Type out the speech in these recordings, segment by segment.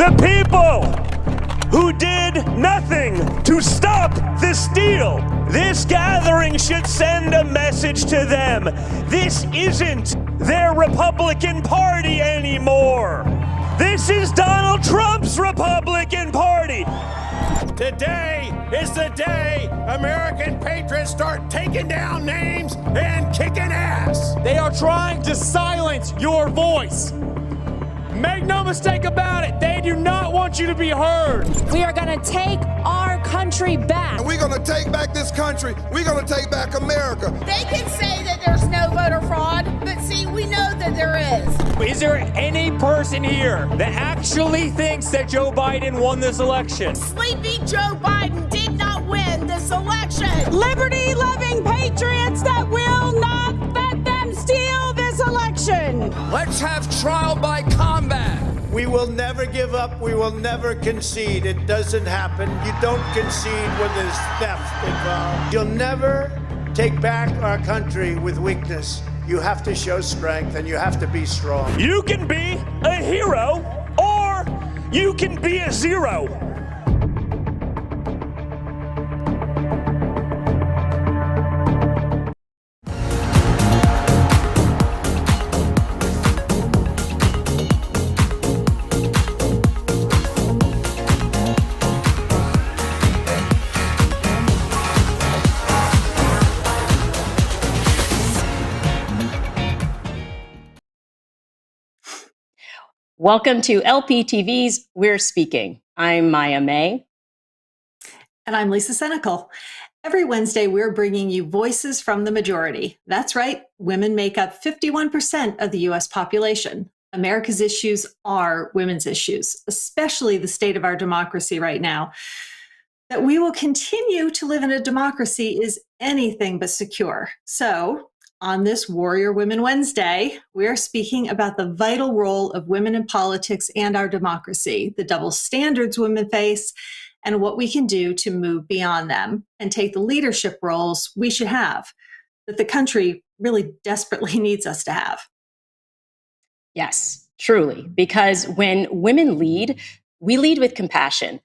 The people who did nothing to stop the steal. This gathering should send a message to them. This isn't their Republican Party anymore. This is Donald Trump's Republican Party. Today is the day American patriots start taking down names and kicking ass. They are trying to silence your voice. Make no mistake about it, they do not want you to be heard. We are going to take our country back. And we're going to take back this country. We're going to take back America. They can say that there's no voter fraud, but see, we know that there is. Is there any person here that actually thinks that Joe Biden won this election? Sleepy Joe Biden did not win this election. Liberty-loving patriots that will not let them steal this election. Let's have trial by combat. We will never give up. We will never concede. It doesn't happen. You don't concede when there's theft involved. You'll never take back our country with weakness. You have to show strength and you have to be strong. You can be a hero or you can be a zero. Welcome to LPTV's We're Speaking. I'm Maya May. And I'm Lisa Senecal. Every Wednesday, we're bringing you voices from the majority. That's right, women make up 51% of the U.S. population. America's issues are women's issues, especially the state of our democracy right now. That we will continue to live in a democracy is anything but secure. So, on this Warrior Women Wednesday, we're speaking about the vital role of women in politics and our democracy, the double standards women face, and what we can do to move beyond them and take the leadership roles we should have, that the country really desperately needs us to have. Yes, truly, because when women lead, we lead with compassion.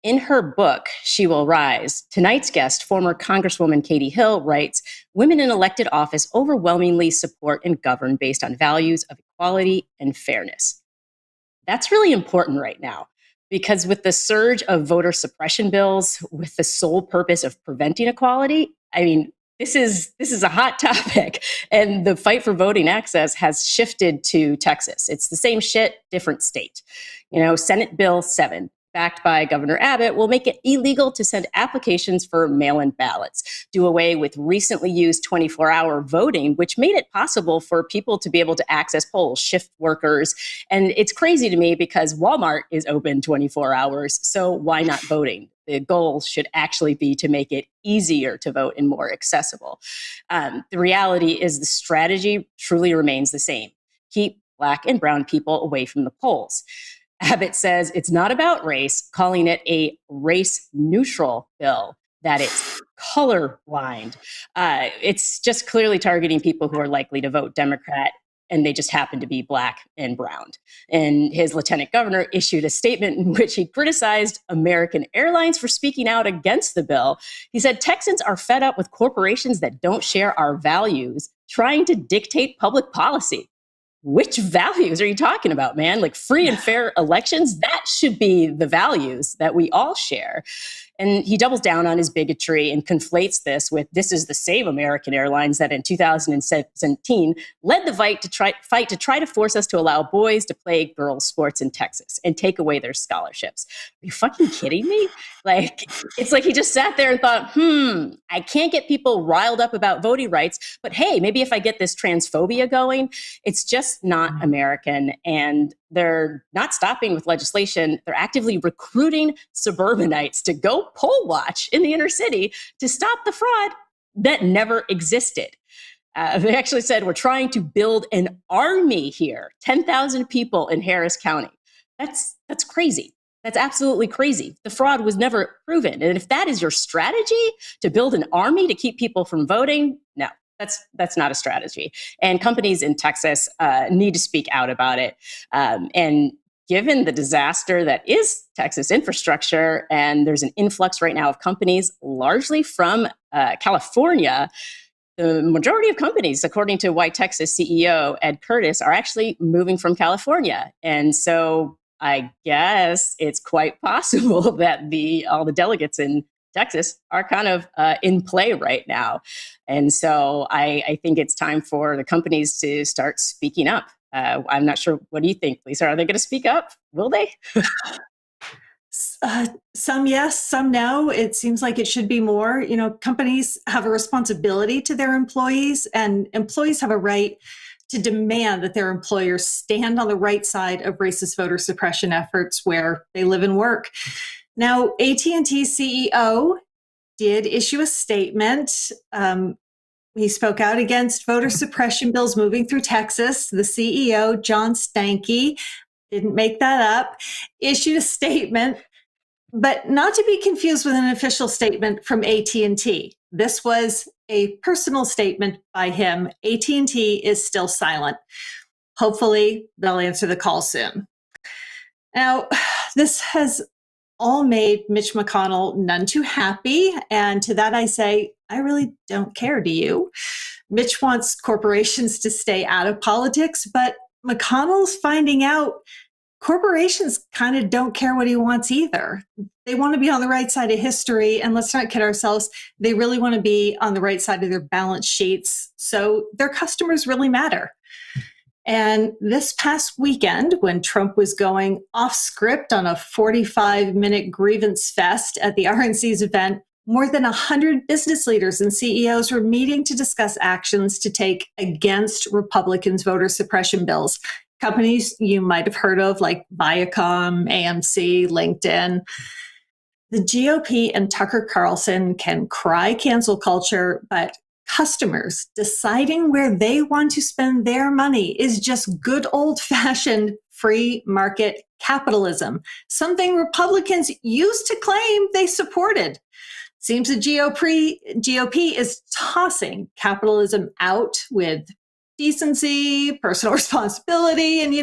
In her book, She Will Rise, tonight's guest, former Congresswoman Katie Hill, writes, women in elected office overwhelmingly support and govern based on values of equality and fairness. That's really important right now, because with the surge of voter suppression bills, with the sole purpose of preventing equality, I mean, this is a hot topic. And the fight for voting access has shifted to Texas. It's the same shit, different state. You know, Senate Bill 7. Backed by Governor Abbott, will make it illegal to send applications for mail-in ballots, do away with recently used 24-hour voting, which made it possible for people to be able to access polls, shift workers. And it's crazy to me because Walmart is open 24 hours, so why not voting? The goal should actually be to make it easier to vote and more accessible. The reality is the strategy truly remains the same. Keep Black and brown people away from the polls. Abbott says it's not about race, calling it a race-neutral bill, that it's colorblind. It's just clearly targeting people who are likely to vote Democrat, and they just happen to be Black and brown. And his lieutenant governor issued a statement in which he criticized American Airlines for speaking out against the bill. He said, Texans are fed up with corporations that don't share our values, trying to dictate public policy. Which values are you talking about, man? Like free and fair elections? That should be the values that we all share. And he doubles down on his bigotry and conflates this with, this is the same American Airlines that in 2017 led the fight to try to force us to allow boys to play girls' sports in Texas and take away their scholarships. Are you fucking kidding me? Like, it's like he just sat there and thought, I can't get people riled up about voting rights, but hey, maybe if I get this transphobia going, it's just not American. And they're not stopping with legislation. They're actively recruiting suburbanites to go poll watch in the inner city to stop the fraud that never existed. They actually said, we're trying to build an army here, 10,000 people in Harris County. That's crazy. That's absolutely crazy. The fraud was never proven. And if that is your strategy, to build an army to keep people from voting, no. That's not a strategy. And companies in Texas need to speak out about it. And given the disaster that is Texas infrastructure, and there's an influx right now of companies, largely from California, the majority of companies, according to White Texas CEO Ed Curtis, are actually moving from California. And so I guess it's quite possible that all the delegates in Texas are kind of in play right now. And so I think it's time for the companies to start speaking up. I'm not sure. What do you think, Lisa? Are they going to speak up? Will they? Some yes, some no. It seems like it should be more. Companies have a responsibility to their employees, and employees have a right to demand that their employers stand on the right side of racist voter suppression efforts where they live and work. Now, AT&T CEO did issue a statement. He spoke out against voter suppression bills moving through Texas. The CEO, John Stankey, didn't make that up, issued a statement, but not to be confused with an official statement from AT&T. This was a personal statement by him. AT&T is still silent. Hopefully, they'll answer the call soon. Now, this has all made Mitch McConnell none too happy. And to that I say, I really don't care, do you? Mitch wants corporations to stay out of politics, but McConnell's finding out corporations kind of don't care what he wants either. They want to be on the right side of history. And let's not kid ourselves, they really want to be on the right side of their balance sheets. So their customers really matter. And this past weekend, when Trump was going off script on a 45-minute grievance fest at the RNC's event, more than 100 business leaders and CEOs were meeting to discuss actions to take against Republicans' voter suppression bills. Companies you might have heard of like Viacom, AMC, LinkedIn. The GOP and Tucker Carlson can cry cancel culture, but customers deciding where they want to spend their money is just good old-fashioned free market capitalism, something Republicans used to claim they supported. Seems the GOP is tossing capitalism out with decency, personal responsibility, and,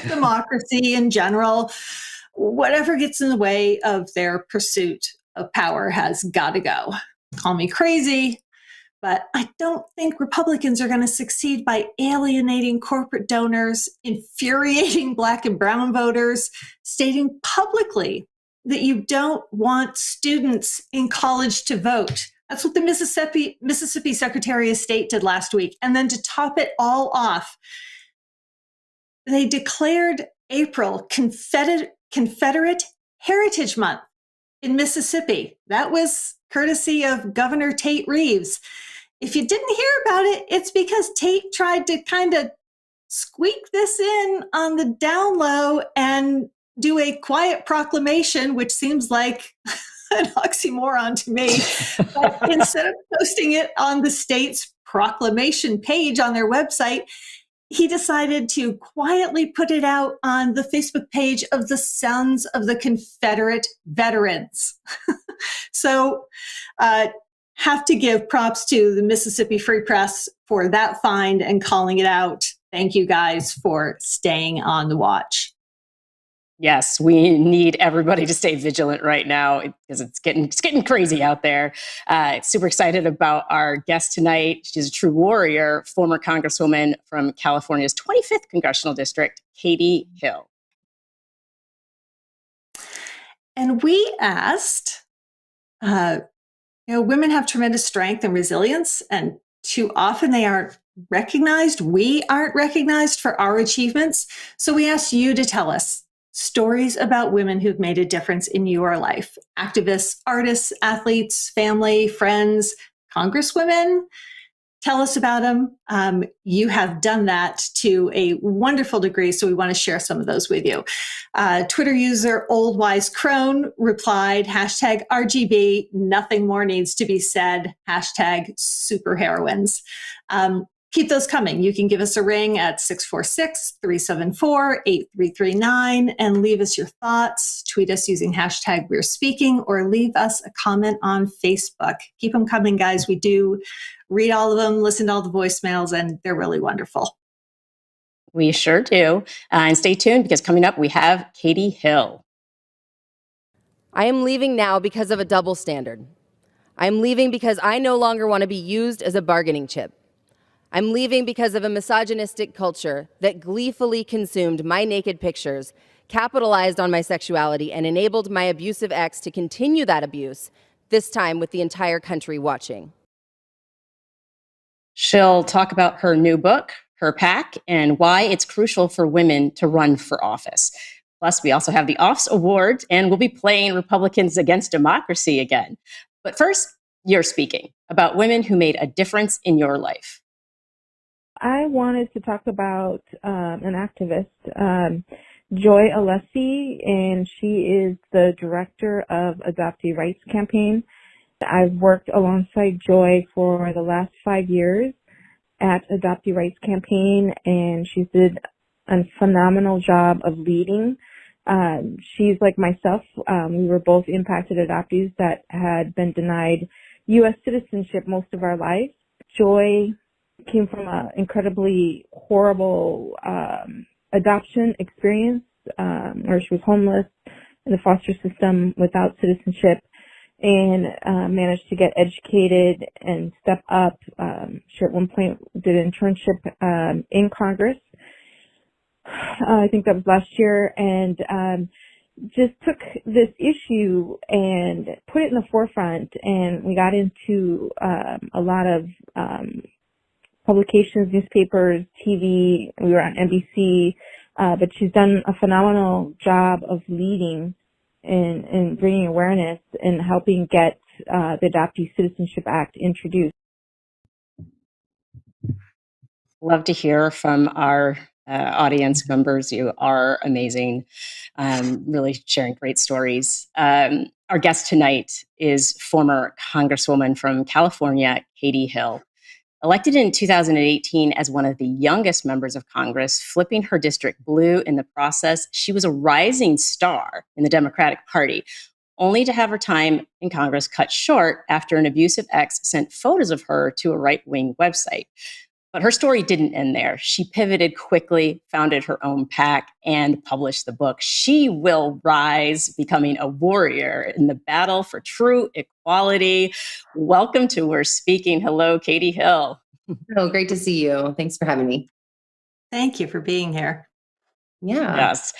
democracy in general. Whatever gets in the way of their pursuit of power has got to go. Call me crazy, but I don't think Republicans are going to succeed by alienating corporate donors, infuriating Black and brown voters, stating publicly that you don't want students in college to vote. That's what the Mississippi Secretary of State did last week. And then to top it all off, they declared April Confederate Heritage Month in Mississippi. That was courtesy of Governor Tate Reeves. If you didn't hear about it, it's because Tate tried to kind of squeak this in on the down low and do a quiet proclamation, which seems like an oxymoron to me. But instead of posting it on the state's proclamation page on their website, he decided to quietly put it out on the Facebook page of the Sons of the Confederate Veterans. So have to give props to the Mississippi Free Press for that find and calling it out. Thank you guys for staying on the watch. Yes, we need everybody to stay vigilant right now because it's getting crazy out there. Super excited about our guest tonight. She's a true warrior, former Congresswoman from California's 25th Congressional District, Katie Hill. And we asked, women have tremendous strength and resilience, and too often they aren't recognized. We aren't recognized for our achievements. So we asked you to tell us stories about women who've made a difference in your life. Activists, artists, athletes, family, friends, congresswomen. Tell us about them. You have done that to a wonderful degree, so we want to share some of those with you. Twitter user Old Wise Crone replied, hashtag RGB, nothing more needs to be said, hashtag superheroines. Keep those coming. You can give us a ring at 646-374-8339 and leave us your thoughts. Tweet us using hashtag We're Speaking or leave us a comment on Facebook. Keep them coming, guys. We do read all of them, listen to all the voicemails, and they're really wonderful. We sure do. And stay tuned because coming up, we have Katie Hill. I am leaving now because of a double standard. I'm leaving because I no longer want to be used as a bargaining chip. I'm leaving because of a misogynistic culture that gleefully consumed my naked pictures, capitalized on my sexuality, and enabled my abusive ex to continue that abuse, this time with the entire country watching. She'll talk about her new book, her PAC, and why it's crucial for women to run for office. Plus, we also have the Offs Award, and we'll be playing Republicans Against Democracy again. But first, you're speaking about women who made a difference in your life. I wanted to talk about an activist, Joy Alessi, and she is the director of Adoptee Rights Campaign. I've worked alongside Joy for the last 5 years at Adoptee Rights Campaign, and she did a phenomenal job of leading. She's like myself. We were both impacted adoptees that had been denied U.S. citizenship most of our lives. Joy came from an incredibly horrible adoption experience where she was homeless in the foster system without citizenship, and managed to get educated and step up. She at one point did an internship in Congress. I think that was last year, and just took this issue and put it in the forefront, and we got into a lot of publications, newspapers, TV. We were on NBC, but she's done a phenomenal job of leading and bringing awareness and helping get the Adoptee Citizenship Act introduced. Love to hear from our audience members. You are amazing, really sharing great stories. Our guest tonight is former Congresswoman from California, Katie Hill. Elected in 2018 as one of the youngest members of Congress, flipping her district blue in the process, she was a rising star in the Democratic Party, only to have her time in Congress cut short after an abusive ex sent photos of her to a right-wing website. But her story didn't end there. She pivoted quickly, founded her own PAC, and published the book, She Will Rise, becoming a warrior in the battle for true equality. Welcome to We're Speaking. Hello, Katie Hill. Oh, great to see you. Thanks for having me. Thank you for being here. Yeah. Yes.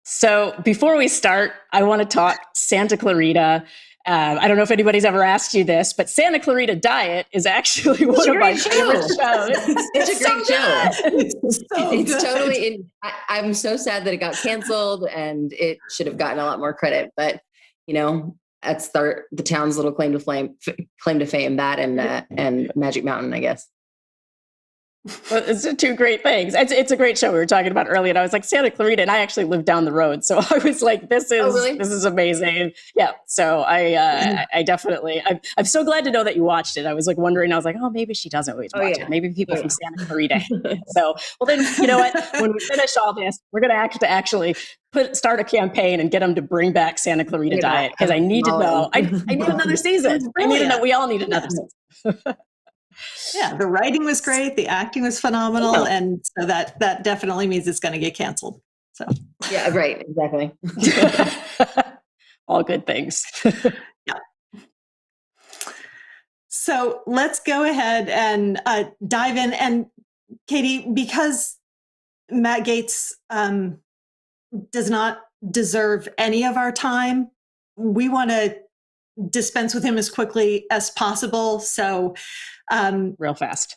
So before we start, I want to talk Santa Clarita. I don't know if anybody's ever asked you this, but Santa Clarita Diet is actually one of my favorite shows. It's a great show. It's totally. I'm so sad that it got canceled, and it should have gotten a lot more credit. But you know, that's the town's little claim to fame. That and Magic Mountain, I guess. Well, it's two great things. It's a great show. We were talking about earlier, and I was like, Santa Clarita, and I actually live down the road, so I was like, this is amazing. Yeah. So I definitely, I'm so glad to know that you watched it. I was like wondering, I was like, oh, maybe she doesn't always watch it. Maybe people from Santa Clarita. So, well, then you know what? When we finish all this, we're going to actually start a campaign and get them to bring back Santa Clarita Diet, because I need to know. I need another season. I need to know. We all need another season. Yeah, the writing was great, the acting was phenomenal, and so that definitely means it's going to get canceled. So yeah, right, exactly. All good things. Yeah. So let's go ahead and dive in. And Katie, because Matt Gaetz does not deserve any of our time, we want to dispense with him as quickly as possible. So real fast.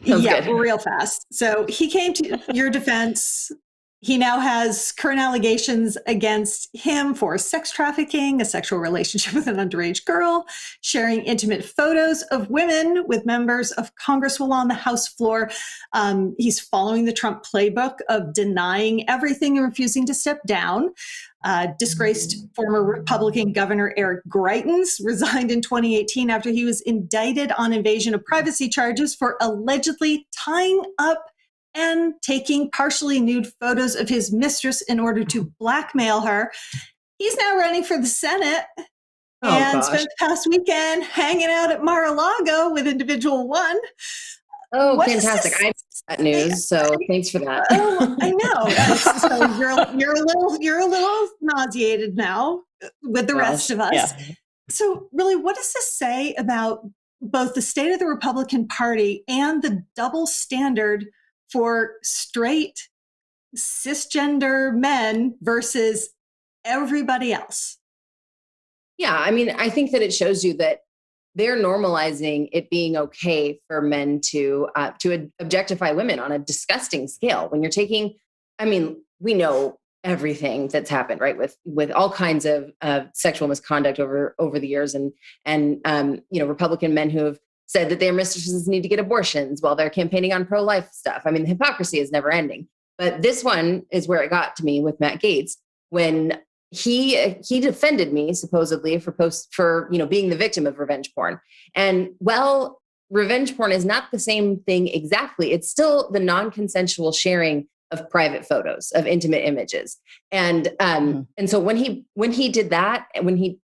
Real fast. So he came to your defense. He now has current allegations against him for sex trafficking, a sexual relationship with an underage girl, sharing intimate photos of women with members of Congress while on the House floor. He's following the Trump playbook of denying everything and refusing to step down. Disgraced former Republican Governor Eric Greitens resigned in 2018 after he was indicted on invasion of privacy charges for allegedly tying up and taking partially nude photos of his mistress in order to blackmail her. He's now running for the Senate and spent the past weekend hanging out at Mar-a-Lago with Individual One. Oh, what fantastic. I missed that news, so thanks for that. Oh, I know. So you're a little nauseated now with the rest of us. Yeah. So really, what does this say about both the state of the Republican Party and the double standard for straight cisgender men versus everybody else? Yeah, I mean, I think that it shows you that they're normalizing it being okay for men to objectify women on a disgusting scale. When you're taking, I mean, we know everything that's happened, right? With all kinds of sexual misconduct over the years, and Republican men who have said that their mistresses need to get abortions while they're campaigning on pro-life stuff. I mean, the hypocrisy is never ending. But this one is where it got to me with Matt Gaetz, when he defended me supposedly for being the victim of revenge porn. And well, revenge porn is not the same thing exactly. It's still the non-consensual sharing of private photos, of intimate images. And so when he did that, when he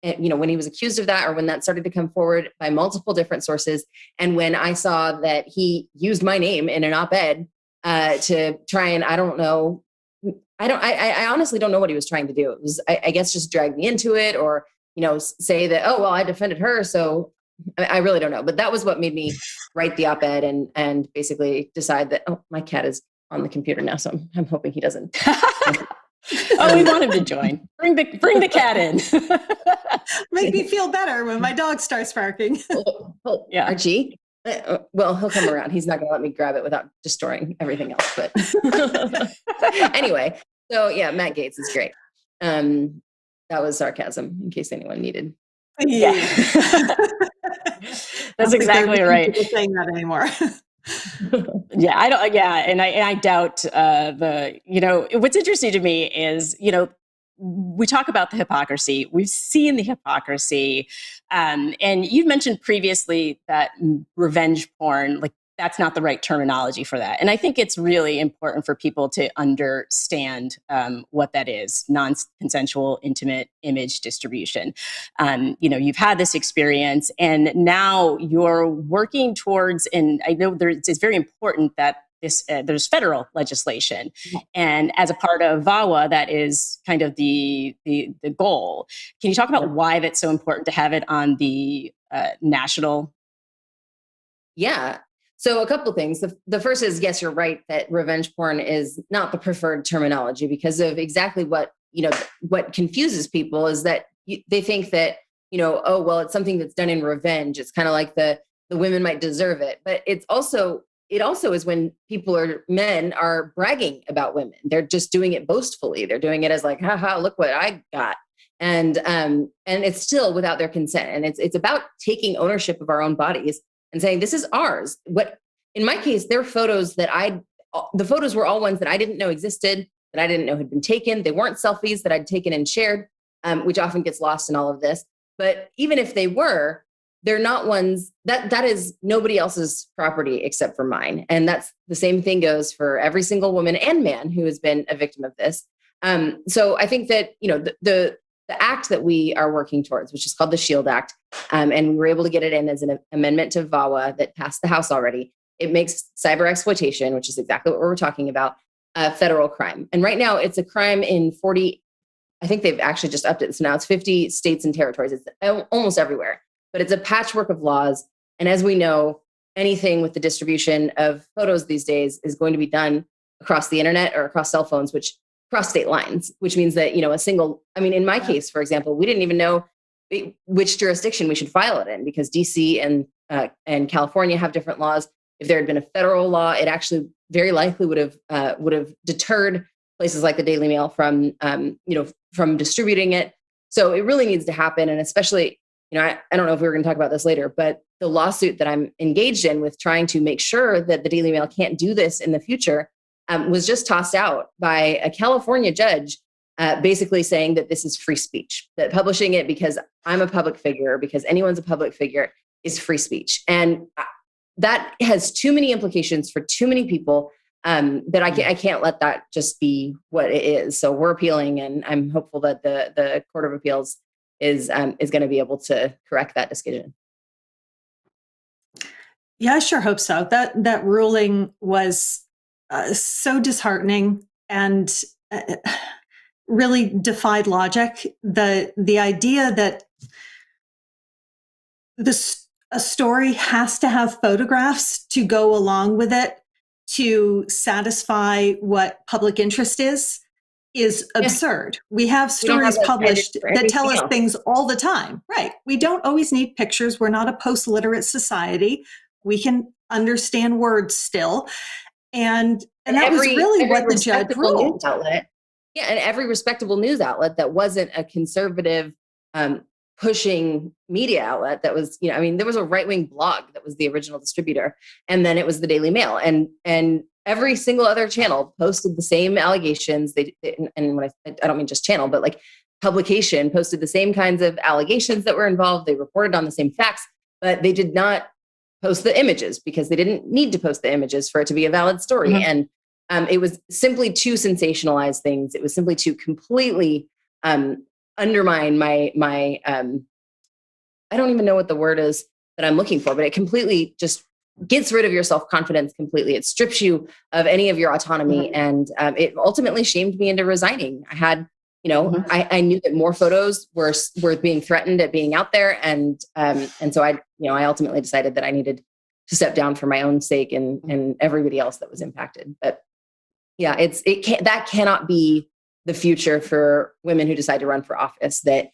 was accused of that, or when that started to come forward by multiple different sources, and when I saw that he used my name in an op-ed to try and, I honestly don't know what he was trying to do. It was, I guess, just drag me into it, or, say that, oh, well, I defended her. So I really don't know. But that was what made me write the op-ed and basically decide that, oh, my cat is on the computer now. So I'm hoping he doesn't. Oh, we want him to join. Bring the cat in. Make me feel better when my dog starts barking. Yeah. Archie. Well, he'll come around. He's not going to let me grab it without destroying everything else. But anyway, so yeah, Matt Gaetz is great. That was sarcasm, in case anyone needed. Yeah, that's exactly right. People saying that anymore. Yeah, I don't. Yeah, and I doubt what's interesting to me is we talk about the hypocrisy. We've seen the hypocrisy. And you've mentioned previously that revenge porn, like that's not the right terminology for that. And I think it's really important for people to understand what that is, non-consensual intimate image distribution. You've had this experience and now you're working towards, and I know it's very important that there's federal legislation. And as a part of VAWA, that is kind of the goal. Can you talk about why that's so important to have it on the national? Yeah. So a couple of things. The first is, yes, you're right that revenge porn is not the preferred terminology because of exactly what confuses people is that they think that, oh, well, it's something that's done in revenge. It's kind of like the women might deserve it. But it also is when men are bragging about women. They're just doing it boastfully. They're doing it as like, haha, look what I got. And it's still without their consent. And it's about taking ownership of our own bodies and saying, this is ours. What, in my case, there are photos the photos were all ones that I didn't know existed, that I didn't know had been taken. They weren't selfies that I'd taken and shared, which often gets lost in all of this. But even if they were, they're not ones that is nobody else's property except for mine. And that's the same thing goes for every single woman and man who has been a victim of this. So I think that, the act that we are working towards, which is called the SHIELD Act, and we were able to get it in as an amendment to VAWA that passed the House already. It makes cyber exploitation, which is exactly what we're talking about, a federal crime. And right now it's a crime in 40, I think they've actually just upped it. So now it's 50 states and territories. It's almost everywhere, but it's a patchwork of laws. And as we know, anything with the distribution of photos these days is going to be done across the internet or across cell phones, which cross state lines, which means that, in my case, for example, we didn't even know which jurisdiction we should file it in because DC and California have different laws. If there had been a federal law, it actually very likely would have deterred places like the Daily Mail from distributing it. So it really needs to happen. And especially, I don't know if we were going to talk about this later, but the lawsuit that I'm engaged in with trying to make sure that the Daily Mail can't do this in the future was just tossed out by a California judge, basically saying that this is free speech, that publishing it because I'm a public figure, because anyone's a public figure is free speech. And that has too many implications for too many people that I can't let that just be what it is. So we're appealing, and I'm hopeful that the Court of Appeals is going to be able to correct that decision. Yeah, I sure hope so. That ruling was so disheartening and really defied logic. The idea that a story has to have photographs to go along with it to satisfy what public interest is absurd. We have stories published that tell us things all the time. Right. We don't always need pictures. We're not a post-literate society. We can understand words still. And that was really what the judge ruled. Yeah, and every respectable news outlet that wasn't a conservative pushing media outlet that was, I mean, there was a right-wing blog that was the original distributor, and then it was the Daily Mail, and every single other channel posted the same allegations. And when I don't mean just channel, but like publication posted the same kinds of allegations that were involved. They reported on the same facts, but they did not post the images because they didn't need to post the images for it to be a valid story. Mm-hmm. And it was simply to sensationalize things. It was simply to completely undermine my I don't even know what the word is that I'm looking for, but it completely just gets rid of your self-confidence completely. It strips you of any of your autonomy. Mm-hmm. And it ultimately shamed me into resigning. I had, mm-hmm. I knew that more photos were being threatened at being out there. And so I ultimately decided that I needed to step down for my own sake and everybody else that was impacted. But yeah, that cannot be the future for women who decide to run for office. That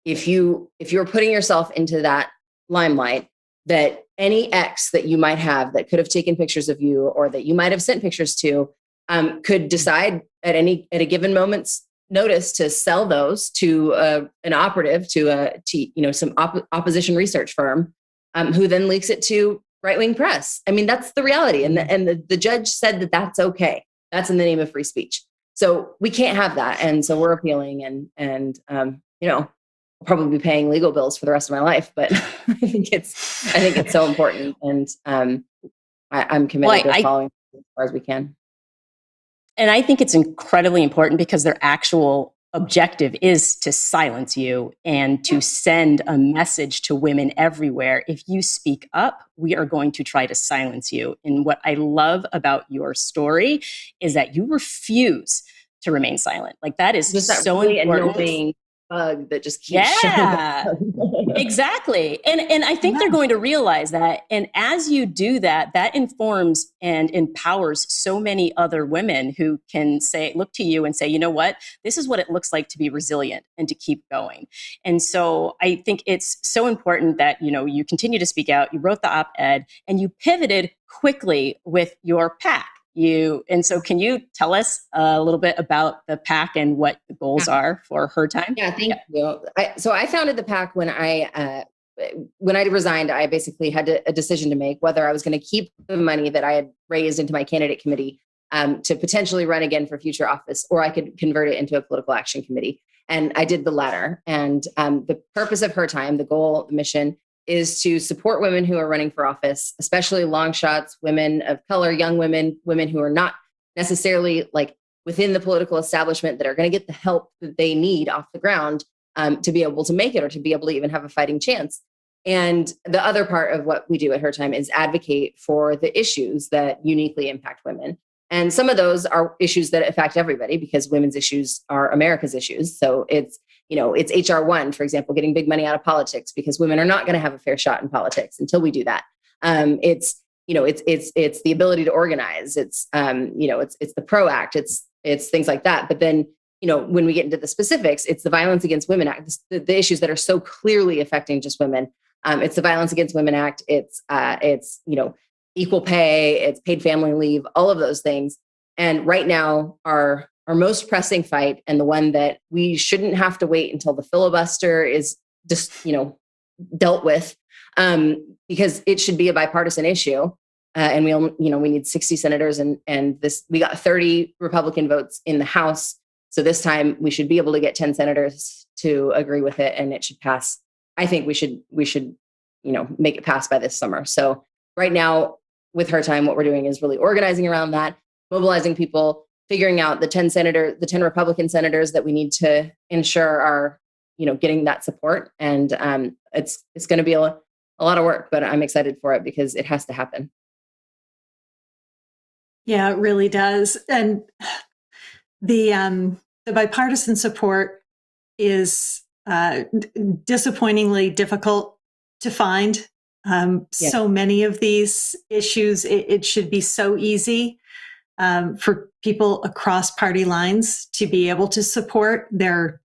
if you're putting yourself into that limelight, that any ex that you might have that could have taken pictures of you or that you might have sent pictures to could decide at a given moment's notice to sell those to an operative to some opposition research firm who then leaks it to right-wing press. I mean, that's the reality. And the judge said that that's okay. That's in the name of free speech. So we can't have that. And so we're appealing and I'll probably be paying legal bills for the rest of my life, but I think it's so important. And I'm committed to following as far as we can. And I think it's incredibly important because their actual objective is to silence you and to send a message to women everywhere. If you speak up, we are going to try to silence you. And what I love about your story is that you refuse to remain silent. Like that is just so really important. Annoying bug that just keeps showing up. Exactly. And I think they're going to realize that. And as you do that, that informs and empowers so many other women who can look to you and say, you know what, this is what it looks like to be resilient and to keep going. And so I think it's so important that, you continue to speak out. You wrote the op-ed and you pivoted quickly with your PAC. And so can you tell us a little bit about the PAC and what the goals are for Her Time? Yeah, thank you. So I founded the PAC when I resigned. I basically had a decision to make whether I was going to keep the money that I had raised into my candidate committee to potentially run again for future office, or I could convert it into a political action committee. And I did the latter. And the purpose of Her Time, the goal, the mission, is to support women who are running for office, especially long shots, women of color, young women who are not necessarily like within the political establishment that are going to get the help that they need off the ground to be able to make it or to be able to even have a fighting chance. And the other part of what we do at Her Time is advocate for the issues that uniquely impact women. And some of those are issues that affect everybody because women's issues are America's issues. So it's HR 1, for example, getting big money out of politics because women are not going to have a fair shot in politics until we do that. It's the ability to organize. It's the PRO Act. It's things like that. But then, when we get into the specifics, it's the Violence Against Women Act, the issues that are so clearly affecting just women. It's the Violence Against Women Act. It's equal pay, it's paid family leave, all of those things. And right now, our most pressing fight, and the one that we shouldn't have to wait until the filibuster is just, dealt with, because it should be a bipartisan issue. And we need 60 senators and we got 30 Republican votes in the House. So this time we should be able to get 10 senators to agree with it and it should pass. I think we should, make it pass by this summer. So right now with Her Time, what we're doing is really organizing around that, mobilizing people, figuring out the 10 Republican senators that we need to ensure are, getting that support. And it's going to be a a lot of work, but I'm excited for it because it has to happen. Yeah, it really does. And the bipartisan support is disappointingly difficult to find. So many of these issues, it should be so easy for people across party lines to be able to support. They're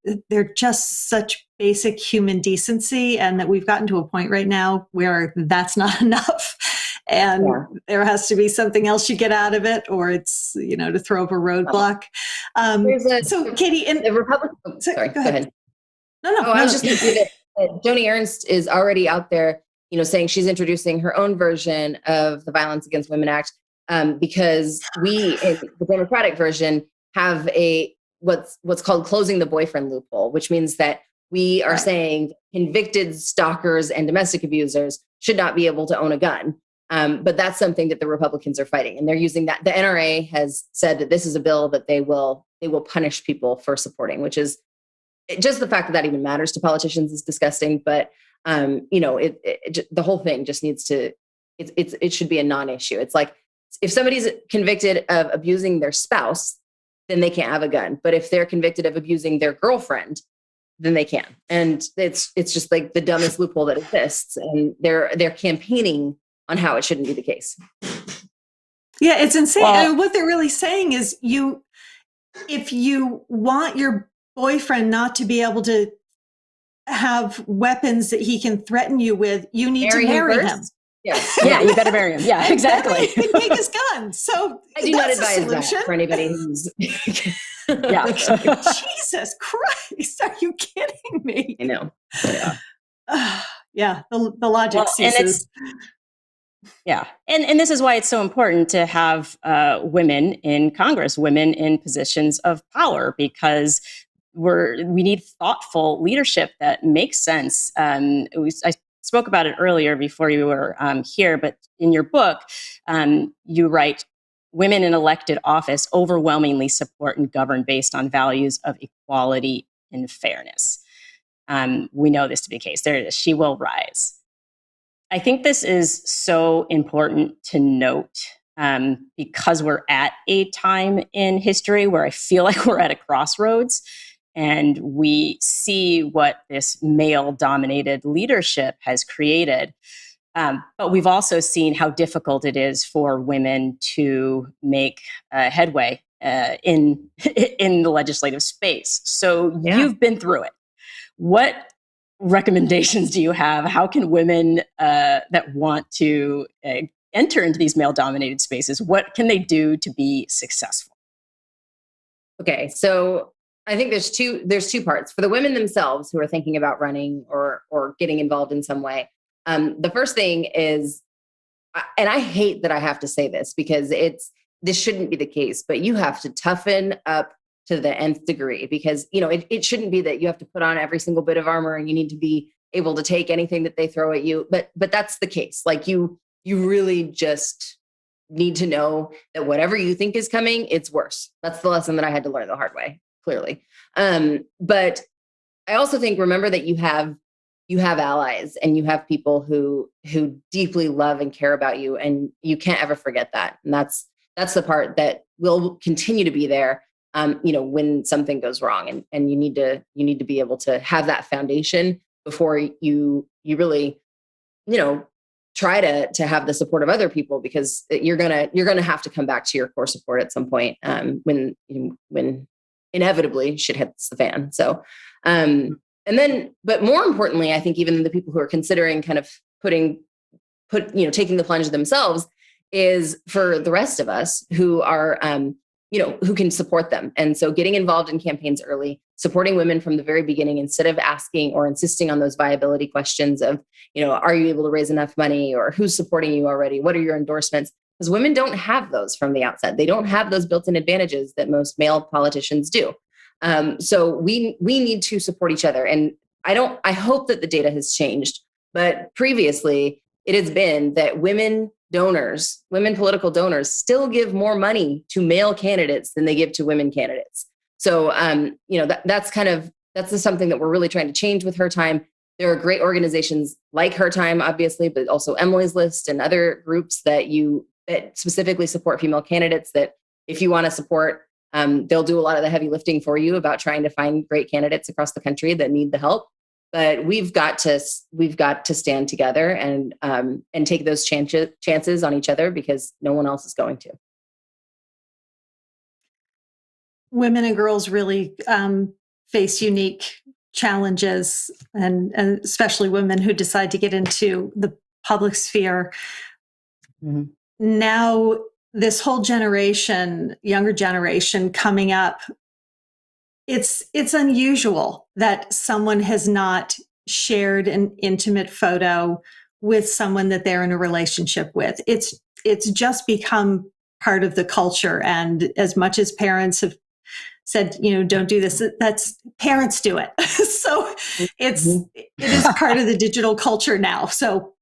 just such basic human decency, and that we've gotten to a point right now where that's not enough. And there has to be something else you get out of it, or it's, to throw up a roadblock. So Katie, in the Republican, sorry, go ahead. No. I was just going to say that Joni Ernst is already out there, saying she's introducing her own version of the Violence Against Women Act, because we, in the Democratic version, have what's called closing the boyfriend loophole, which means that we are saying convicted stalkers and domestic abusers should not be able to own a gun. But that's something that the Republicans are fighting, and they're using that. The NRA has said that this is a bill that they will punish people for supporting, which is just the fact that even matters to politicians is disgusting. But the whole thing just needs to. It should be a non-issue. It's like if somebody's convicted of abusing their spouse, then they can't have a gun. But if they're convicted of abusing their girlfriend, then they can. And it's just like the dumbest loophole that exists. And they're campaigning on how it shouldn't be the case. Yeah, it's insane. What they're really saying is if you want your boyfriend not to be able to have weapons that he can threaten you with, you need to marry him. Yeah, you better marry him. Yeah, exactly. He can take his gun. So I do not advise that for anybody who's Jesus Christ, are you kidding me? I know. Yeah, the logic ceases. And this is why it's so important to have women in Congress, women in positions of power, because we need thoughtful leadership that makes sense. I spoke about it earlier before you were here, but in your book, you write, women in elected office overwhelmingly support and govern based on values of equality and fairness. We know this to be the case. There it is. She will rise. I think this is so important to note because we're at a time in history where I feel like we're at a crossroads, and we see what this male-dominated leadership has created. But we've also seen how difficult it is for women to make headway in the legislative space. So you've been through it. What recommendations do you have? How can women that want to enter into these male-dominated spaces, what can they do to be successful? Okay, so I think there's two parts. For the women themselves who are thinking about running or getting involved in some way, the first thing is, and I hate that I have to say this because this shouldn't be the case, but you have to toughen up to the nth degree, because it shouldn't be that you have to put on every single bit of armor and you need to be able to take anything that they throw at you. But that's the case. Like you really just need to know that whatever you think is coming, it's worse. That's the lesson that I had to learn the hard way, clearly. But I also think, remember that you have allies and you have people who deeply love and care about you, and you can't ever forget that. And that's the part that will continue to be there. When something goes wrong, and you need to be able to have that foundation before you really, try to have the support of other people, because you're gonna have to come back to your core support at some point when inevitably shit hits the fan. So, but more importantly, I think even the people who are considering kind of taking the plunge themselves, is for the rest of us who are who can support them. And so getting involved in campaigns early, supporting women from the very beginning, instead of asking or insisting on those viability questions of, are you able to raise enough money, or who's supporting you already? What are your endorsements? Because women don't have those from the outset. They don't have those built-in advantages that most male politicians do. So we need to support each other. And I hope that the data has changed, but previously it has been that women political donors still give more money to male candidates than they give to women candidates. So, that's something that we're really trying to change with her time. there are great organizations like Her Time, obviously, but also Emily's List and other groups that specifically support female candidates, that if you want to support, they'll do a lot of the heavy lifting for you about trying to find great candidates across the country that need the help. But we've got to stand together and take those chances on each other, because no one else is going to. Women and girls really face unique challenges, and especially women who decide to get into the public sphere. Mm-hmm. Now, this whole generation, younger generation coming up, it's unusual that someone has not shared an intimate photo with someone that they're in a relationship with. It's just become part of the culture. And as much as parents have said, don't do this, that's parents do it. So it is part of the digital culture now. So,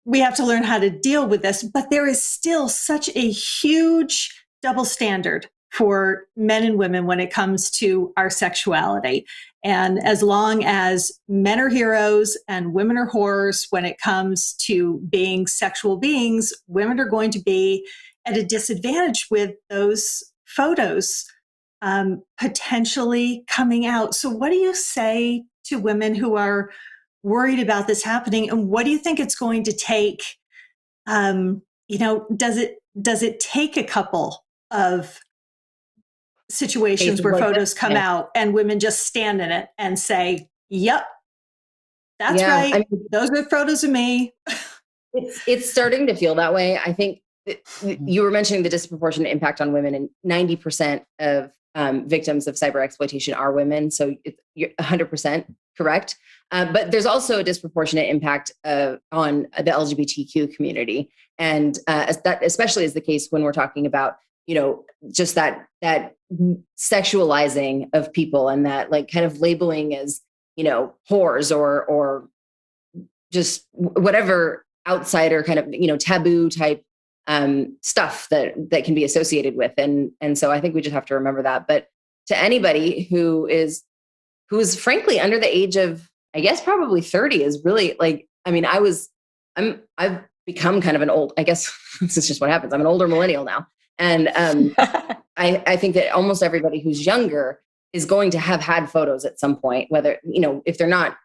we have to learn how to deal with this, but there is still such a huge double standard for men and women when it comes to our sexuality. And as long as men are heroes and women are whores when it comes to being sexual beings, women are going to be at a disadvantage with those photos potentially coming out. So what do you say to women who are worried about this happening? And what do you think it's going to take? Does it take a couple of situations where photos come out and women just stand in it and say, yep, that's right. I mean, those are photos of me. It's starting to feel that way. I think you were mentioning the disproportionate impact on women, and 90% of victims of cyber exploitation are women. So you're 100% correct. But there's also a disproportionate impact on the LGBTQ community. And that especially is the case when we're talking about, just that sexualizing of people, and that like kind of labeling as, whores or just whatever outsider kind of, taboo type stuff that can be associated with. And so I think we just have to remember that. But to anybody who is frankly under the age of, I guess probably 30, is really like, I mean, I've become kind of an old, I guess this is just what happens. I'm an older millennial now. And I think that almost everybody who's younger is going to have had photos at some point, whether, if they're not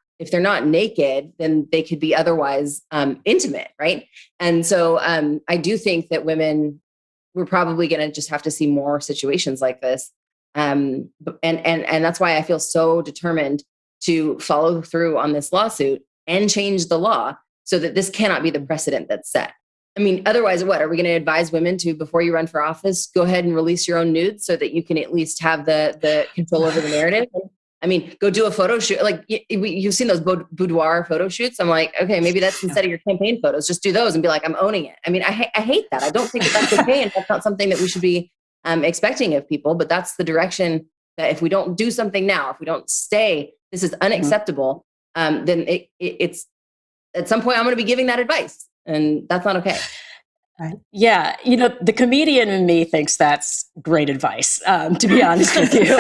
naked, then they could be otherwise intimate, right? And so I do think that we're probably going to just have to see more situations like this. And that's why I feel so determined to follow through on this lawsuit and change the law so that this cannot be the precedent that's set. I mean, otherwise, what are we going to advise women to, before you run for office, go ahead and release your own nudes so that you can at least have the control over the narrative? I mean, go do a photo shoot. Like you've seen those boudoir photo shoots. I'm like, okay, maybe that's instead of your campaign photos, just do those and be like, I'm owning it. I mean, I hate that. I don't think that's okay. And that's not something that we should be expecting of people, but that's the direction that if we don't do something now, if we don't stay, this is unacceptable, then it's at some point I'm going to be giving that advice, and that's not okay. Right. Yeah. The comedian in me thinks that's great advice, to be honest with you.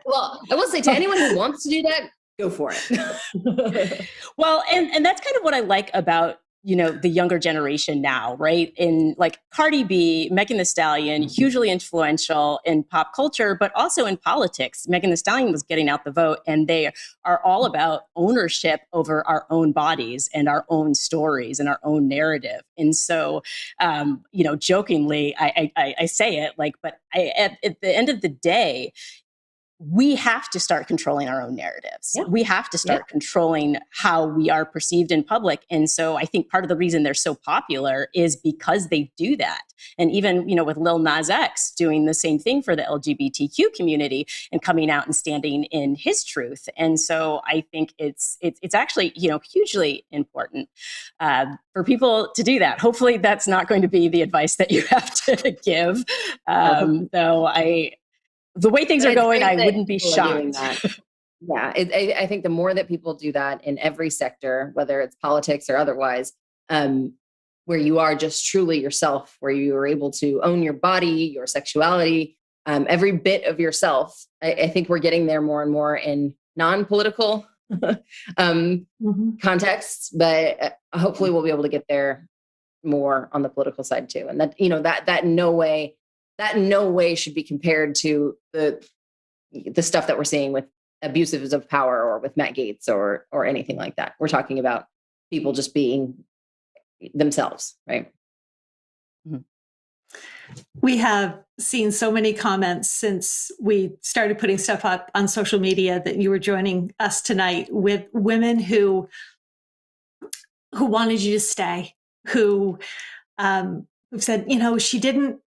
Well, I will say to anyone who wants to do that, go for it. Well, and that's kind of what I like about, the younger generation now, right? In like Cardi B, Megan Thee Stallion, hugely influential in pop culture, but also in politics. Megan Thee Stallion was getting out the vote, and they are all about ownership over our own bodies and our own stories and our own narrative. And so, jokingly, I say it like, but at the end of the day, we have to start controlling our own narratives. Yeah. We have to start controlling how we are perceived in public. And so I think part of the reason they're so popular is because they do that. And even, with Lil Nas X doing the same thing for the LGBTQ community and coming out and standing in his truth. And so I think it's actually, hugely important for people to do that. Hopefully that's not going to be the advice that you have to give. Though the way things are going, I wouldn't be shocked. Yeah, I think the more that people do that in every sector, whether it's politics or otherwise, where you are just truly yourself, where you are able to own your body, your sexuality, every bit of yourself, I think we're getting there more and more in non-political contexts, but hopefully we'll be able to get there more on the political side too. And that, that in no way should be compared to the stuff that we're seeing with abusives of power or with Matt Gaetz or anything like that. We're talking about people just being themselves, right? Mm-hmm. We have seen so many comments since we started putting stuff up on social media that you were joining us tonight, with women who wanted you to stay, who've said, she didn't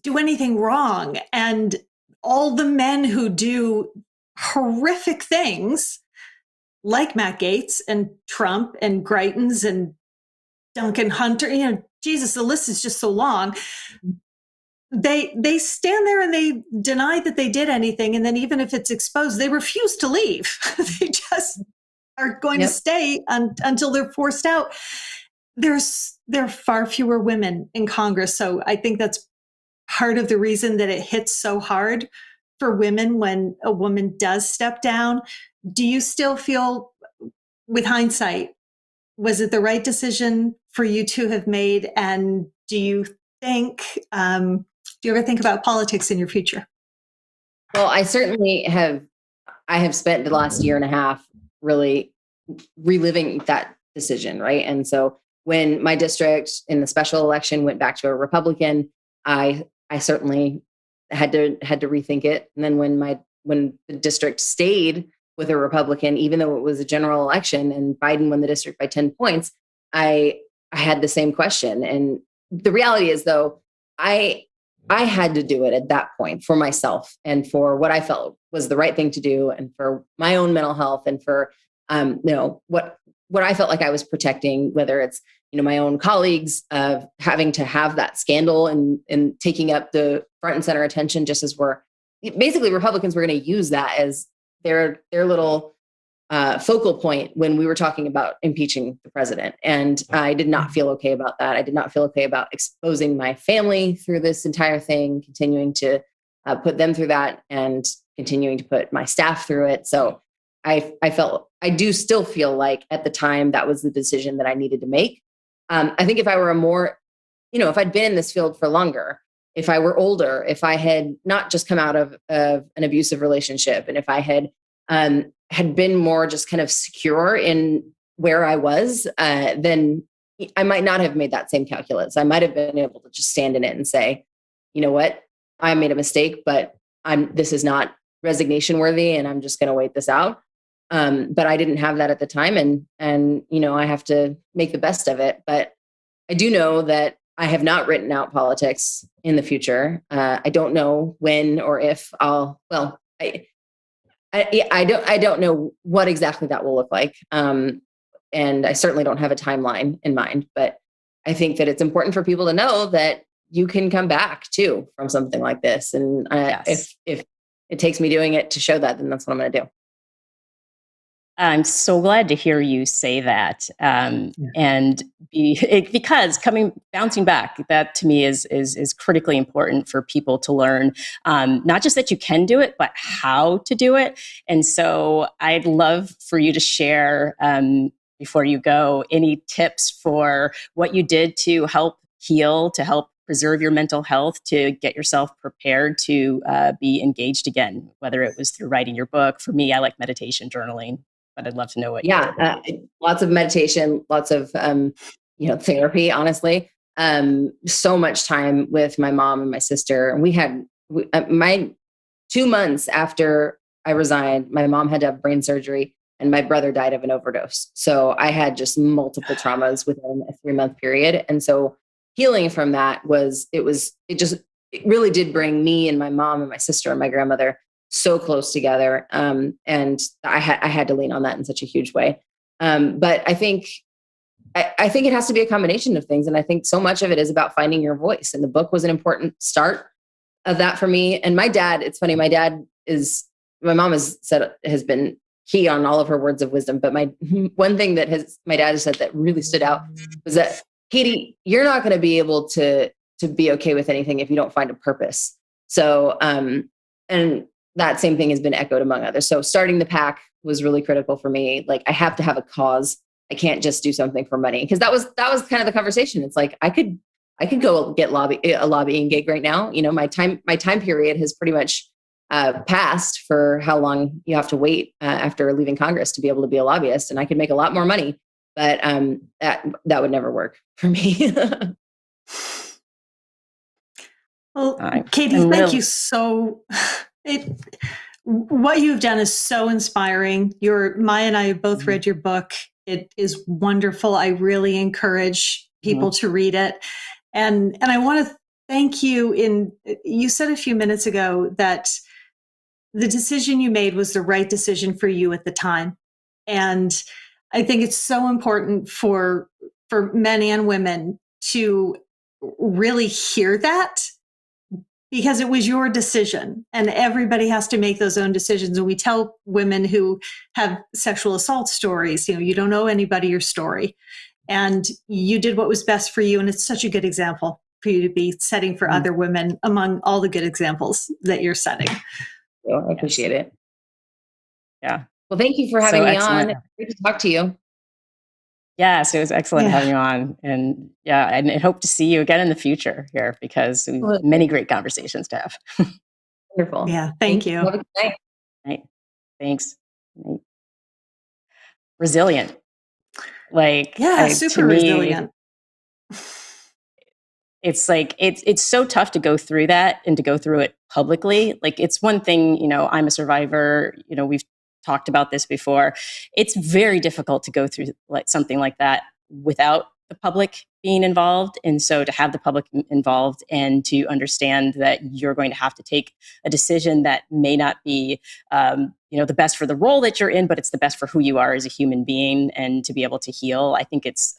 do anything wrong. And all the men who do horrific things like Matt Gaetz and Trump and Greitens and Duncan Hunter, Jesus, the list is just so long. They stand there and they deny that they did anything. And then even if it's exposed, they refuse to leave. They just are going to stay until they're forced out. There are far fewer women in Congress. So I think that's part of the reason that it hits so hard for women when a woman does step down. Do you still feel, with hindsight, was it the right decision for you to have made? And do you think, do you ever think about politics in your future? Well, I certainly have. I have spent the last year and a half really reliving that decision, right? And so when my district in the special election went back to a Republican, I certainly had to rethink it. And then when the district stayed with a Republican, even though it was a general election and Biden won the district by 10 points, I had the same question. And the reality is, though, I had to do it at that point for myself and for what I felt was the right thing to do, and for my own mental health, and for what I felt like I was protecting, whether it's my own colleagues of having to have that scandal and taking up the front and center attention, just as basically Republicans were going to use that as their little focal point when we were talking about impeaching the president. And I did not feel okay about that. I did not feel okay about exposing my family through this entire thing, continuing to put them through that, and continuing to put my staff through it. So I do still feel like at the time that was the decision that I needed to make. I think if I were if I'd been in this field for longer, if I were older, if I had not just come out of an abusive relationship, and if I had been more just kind of secure in where I was, then I might not have made that same calculus. I might have been able to just stand in it and say, you know what, I made a mistake, but this is not resignation worthy, and I'm just going to wait this out. But I didn't have that at the time, and I have to make the best of it. But I do know that I have not written out politics in the future. I don't know when or if I'll. Well, I don't know what exactly that will look like, and I certainly don't have a timeline in mind. But I think that it's important for people to know that you can come back too from something like this, and if it takes me doing it to show that, then that's what I'm going to do. I'm so glad to hear you say that, because bouncing back, that to me is critically important for people to learn, not just that you can do it, but how to do it. And so I'd love for you to share, before you go, any tips for what you did to help heal, to help preserve your mental health, to get yourself prepared to be engaged again, whether it was through writing your book. For me, I like meditation, journaling. But I'd love to know what. Lots of meditation, lots of therapy. Honestly, so much time with my mom and my sister. We had my 2 months after I resigned, my mom had to have brain surgery, and my brother died of an overdose. So I had just multiple traumas within a 3-month period, and so healing from that it really did bring me and my mom and my sister and my grandmother so close together. And I had to lean on that in such a huge way. But I think it has to be a combination of things. And I think so much of it is about finding your voice. And the book was an important start of that for me. And my dad, it's funny, my mom has been key on all of her words of wisdom. But one thing that my dad has said that really stood out was that, Katie, you're not going to be able to be okay with anything if you don't find a purpose. So, and that same thing has been echoed among others. So starting the PAC was really critical for me. Like, I have to have a cause. I can't just do something for money, because that was kind of the conversation. It's like, I could go get a lobbying gig right now. You know, my time period has pretty much passed for how long you have to wait after leaving Congress to be able to be a lobbyist, and I could make a lot more money, but that would never work for me. Well, Katie, thank you so. What you've done is so inspiring. Maya and I have both read your book. It is wonderful. I really encourage people to read it. And I want to thank you. You said a few minutes ago that the decision you made was the right decision for you at the time. And I think it's so important for men and women to really hear that, because it was your decision, and everybody has to make those own decisions. And we tell women who have sexual assault stories, you don't owe anybody your story, and you did what was best for you. And it's such a good example for you to be setting for other women among all the good examples that you're setting. So I appreciate it. Yeah. Well, thank you for having me on. Great to talk to you. Yes, it was excellent having you on. And and I hope to see you again in the future here, because we have many great conversations to have. Wonderful. Yeah, thank you. Have a good night. Right. Thanks. Right. Resilient. Super resilient. It's like, it's so tough to go through that and to go through it publicly. Like, it's one thing, I'm a survivor, we've talked about this before. It's very difficult to go through something like that without the public being involved. And so to have the public involved and to understand that you're going to have to take a decision that may not be, the best for the role that you're in, but it's the best for who you are as a human being, and to be able to heal. I think it's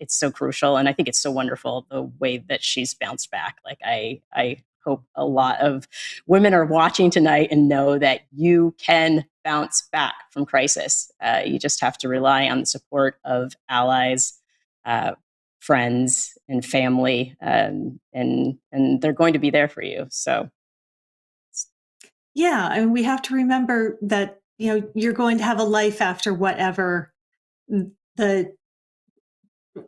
so crucial. And I think it's so wonderful the way that she's bounced back. Like, I hope a lot of women are watching tonight and know that you can bounce back from crisis. You just have to rely on the support of allies, friends, and family, and they're going to be there for you. So, yeah, and we have to remember that you're going to have a life after whatever the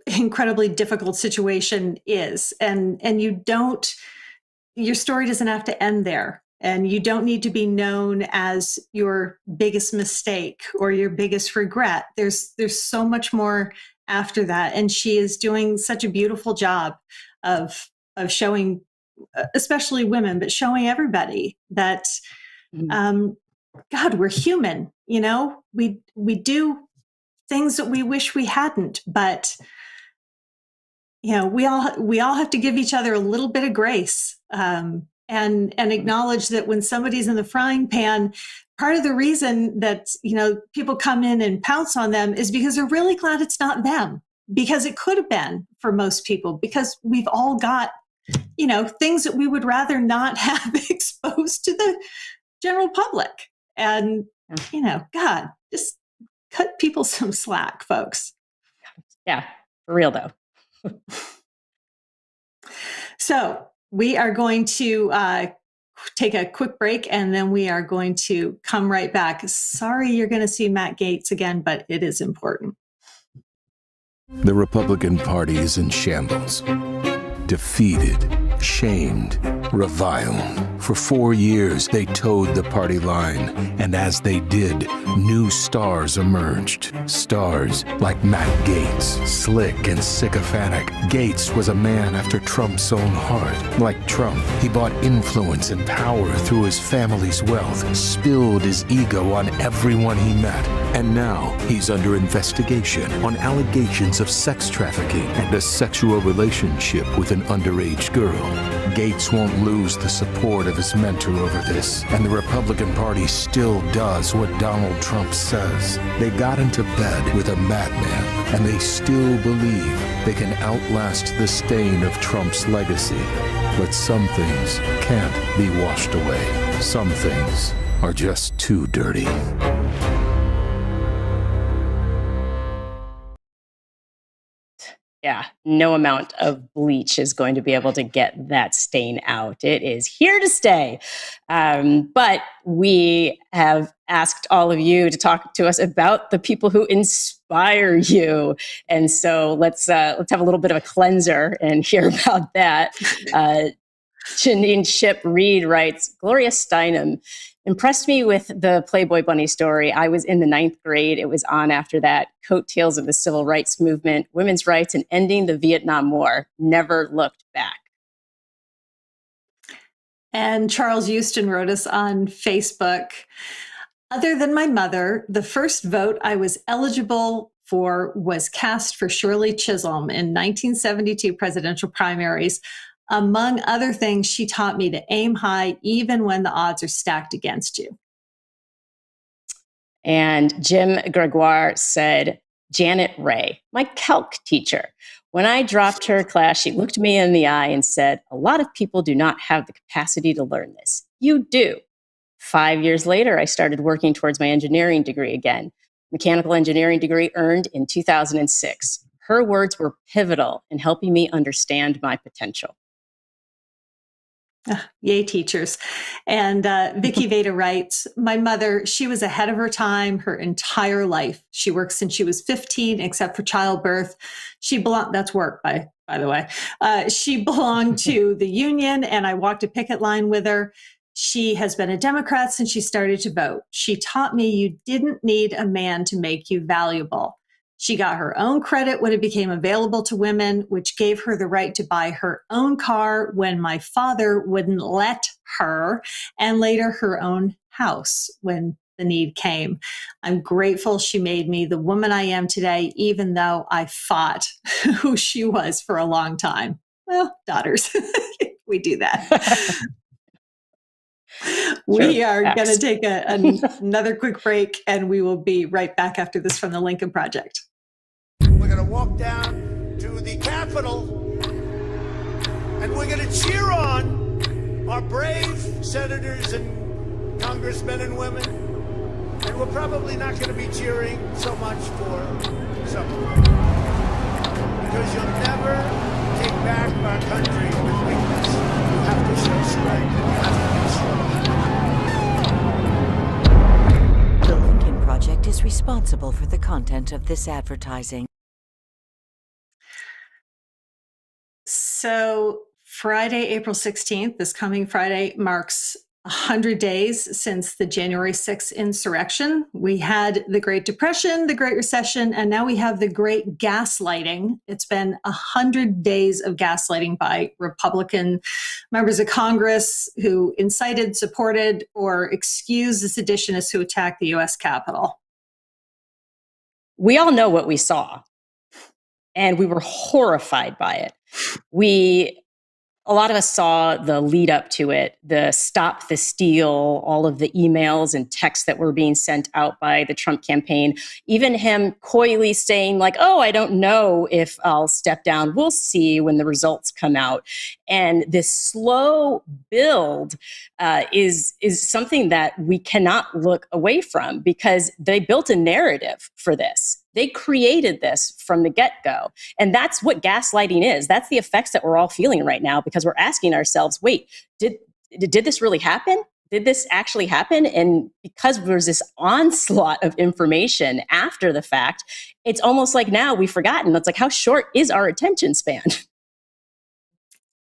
incredibly difficult situation is, and your story doesn't have to end there. And you don't need to be known as your biggest mistake or your biggest regret. There's so much more after that. And she is doing such a beautiful job of showing, especially women, but showing everybody that, God, we're human. We do things that we wish we hadn't, but we all have to give each other a little bit of grace. And acknowledge that when somebody's in the frying pan, part of the reason that, people come in and pounce on them is because they're really glad it's not them, because it could have been for most people, because we've all got, things that we would rather not have exposed to the general public. And, God, just cut people some slack, folks. Yeah, for real though. So, we are going to take a quick break, and then we are going to come right back. Sorry you're going to see Matt Gaetz again, but it is important. The Republican Party is in shambles. Defeated, shamed, reviled. For 4 years, they towed the party line. And as they did, new stars emerged. Stars like Matt Gaetz, slick and sycophantic. Gaetz was a man after Trump's own heart. Like Trump, he bought influence and power through his family's wealth, spilled his ego on everyone he met. And now he's under investigation on allegations of sex trafficking and a sexual relationship with an underage girl. Gaetz won't lose the support of his mentor over this, and the Republican Party still does what Donald Trump says. They got into bed with a madman, and they still believe they can outlast the stain of Trump's legacy. But some things can't be washed away. Some things are just too dirty. Yeah, no amount of bleach is going to be able to get that stain out. It is here to stay. But we have asked all of you to talk to us about the people who inspire you. And so let's have a little bit of a cleanser and hear about that. Janine Ship Reed writes, Gloria Steinem impressed me with the Playboy Bunny story. I was in the 9th grade. It was on after that. Coattails of the civil rights movement, women's rights, and ending the Vietnam War. Never looked back. And Charles Houston wrote us on Facebook, other than my mother, the first vote I was eligible for was cast for Shirley Chisholm in 1972 presidential primaries. Among other things, she taught me to aim high even when the odds are stacked against you. And Jim Gregoire said, Janet Ray, my calc teacher. When I dropped her class, she looked me in the eye and said, a lot of people do not have the capacity to learn this. You do. 5 years later, I started working towards my engineering degree again. Mechanical engineering degree earned in 2006. Her words were pivotal in helping me understand my potential. Yay, teachers. And Vicky Veda writes, my mother, she was ahead of her time her entire life. She worked since she was 15, except for childbirth. She belonged, that's work, by the way. She belonged to the union, and I walked a picket line with her. She has been a Democrat since she started to vote. She taught me you didn't need a man to make you valuable. She got her own credit when it became available to women, which gave her the right to buy her own car when my father wouldn't let her, and later her own house when the need came. I'm grateful she made me the woman I am today, even though I fought who she was for a long time. Well, daughters, we do that. We are going to take another quick break, and we will be right back after this from the Lincoln Project. We're going to walk down to the Capitol, and we're going to cheer on our brave senators and congressmen and women. And we're probably not going to be cheering so much for some of them, because you'll never take back our country with weakness. You have to show strength. You have to be strong. The Lincoln Project is responsible for the content of this advertising. So Friday, April 16th, this coming Friday, marks 100 days since the January 6th insurrection. We had the Great Depression, the Great Recession, and now we have the Great Gaslighting. It's been 100 days of gaslighting by Republican members of Congress who incited, supported, or excused the seditionists who attacked the U.S. Capitol. We all know what we saw, and we were horrified by it. A lot of us saw the lead up to it, the stop the steal, all of the emails and texts that were being sent out by the Trump campaign, even him coyly saying like, oh, I don't know if I'll step down. We'll see when the results come out. And this slow build is something that we cannot look away from, because they built a narrative for this. They created this from the get-go. And that's what gaslighting is. That's the effects that we're all feeling right now, because we're asking ourselves, wait, did this really happen? Did this actually happen? And because there's this onslaught of information after the fact, it's almost like now we've forgotten. It's like, how short is our attention span?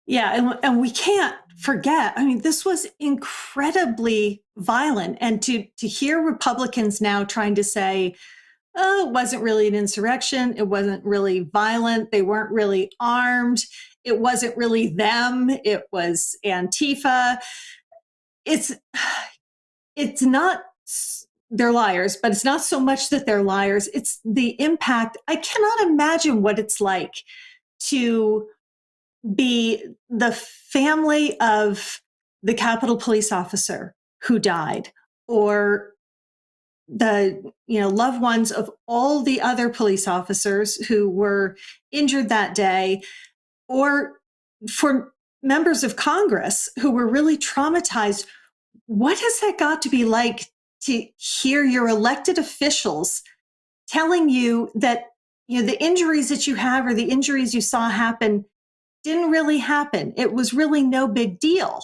Yeah, and we can't forget. I mean, this was incredibly violent. And to hear Republicans now trying to say, oh, it wasn't really an insurrection. It wasn't really violent. They weren't really armed. It wasn't really them. It was Antifa. It's not, they're liars, but it's not so much that they're liars. It's the impact. I cannot imagine what it's like to be the family of the Capitol police officer who died, or the loved ones of all the other police officers who were injured that day, or for members of Congress who were really traumatized. What has that got to be like to hear your elected officials telling you that the injuries that you have or the injuries you saw happen didn't really happen. It was really no big deal.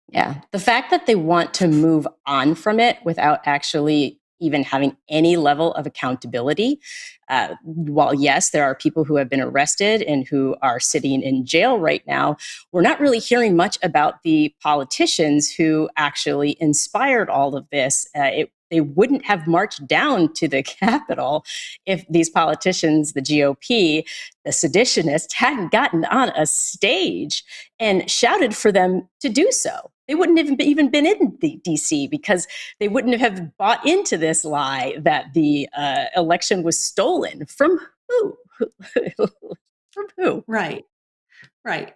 Yeah. The fact that they want to move on from it without actually even having any level of accountability. While, yes, there are people who have been arrested and who are sitting in jail right now, we're not really hearing much about the politicians who actually inspired all of this. They wouldn't have marched down to the Capitol if these politicians, the GOP, the seditionists, hadn't gotten on a stage and shouted for them to do so. They wouldn't have even been in the DC because they wouldn't have bought into this lie that the election was stolen. From who? From who? Right.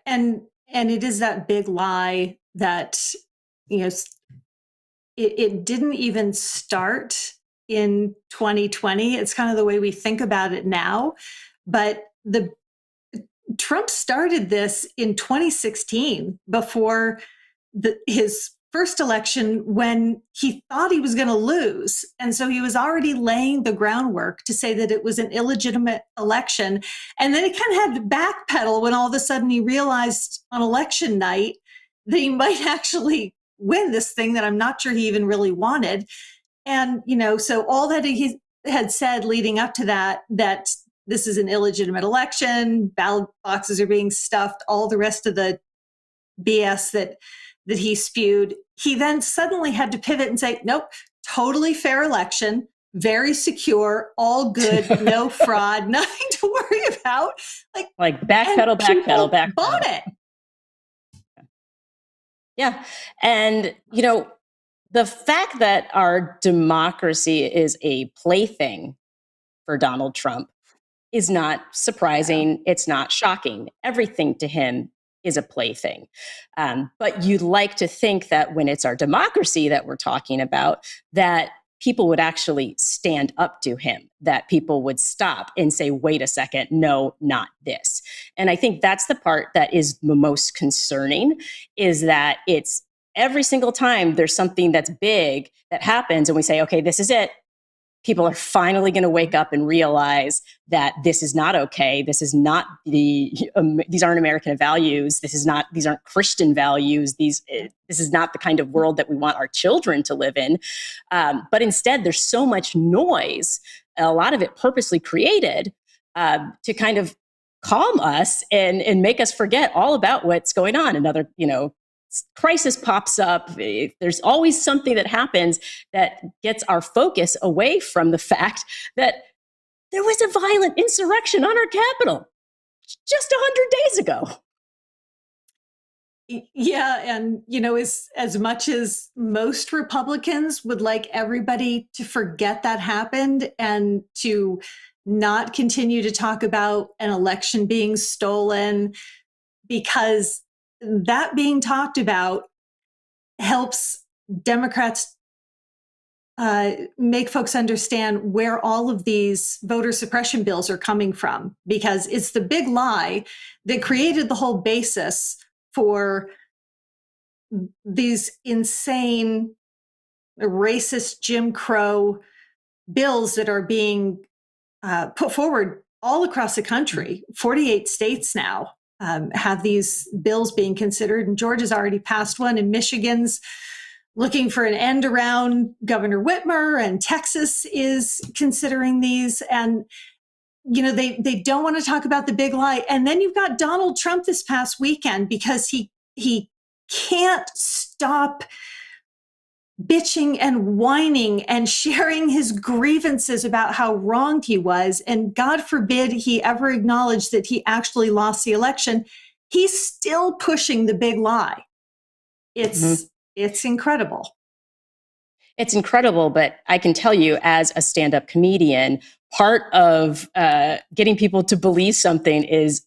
And it is that big lie that, it didn't even start in 2020. It's kind of the way we think about it now. But Trump started this in 2016 before his first election, when he thought he was going to lose. And so he was already laying the groundwork to say that it was an illegitimate election. And then he kind of had to backpedal when all of a sudden he realized on election night that he might actually win this thing that I'm not sure he even really wanted. And, so all that he had said leading up to that this is an illegitimate election, ballot boxes are being stuffed, all the rest of the BS that he spewed, he then suddenly had to pivot and say, nope, totally fair election, very secure, all good, no fraud, nothing to worry about. Like backpedal. Bought it. Yeah. And, the fact that our democracy is a plaything for Donald Trump is not surprising. It's not shocking. Everything to him is a plaything. But you'd like to think that when it's our democracy that we're talking about, that people would actually stand up to him, that people would stop and say, wait a second, no, not this. And I think that's the part that is the most concerning, is that it's every single time there's something that's big that happens and we say, okay, this is it. People are finally going to wake up and realize that this is not okay. This is not these aren't American values. These aren't Christian values. This is not the kind of world that we want our children to live in. But instead, there's so much noise, a lot of it purposely created to kind of calm us and make us forget all about what's going on. Another, crisis pops up. There's always something that happens that gets our focus away from the fact that there was a violent insurrection on our Capitol just 100 days ago. Yeah. And, as much as most Republicans would like everybody to forget that happened and to not continue to talk about an election being stolen, because that being talked about helps Democrats make folks understand where all of these voter suppression bills are coming from, because it's the big lie that created the whole basis for these insane, racist Jim Crow bills that are being put forward all across the country. 48 states now have these bills being considered, and Georgia's already passed one, and Michigan's looking for an end around Governor Whitmer, and Texas is considering these. And, they don't want to talk about the big lie. And then you've got Donald Trump this past weekend, because he can't stop bitching and whining and sharing his grievances about how wronged he was. And God forbid he ever acknowledged that he actually lost the election. He's still pushing the big lie. It's incredible. It's incredible, but I can tell you, as a stand-up comedian, part of getting people to believe something is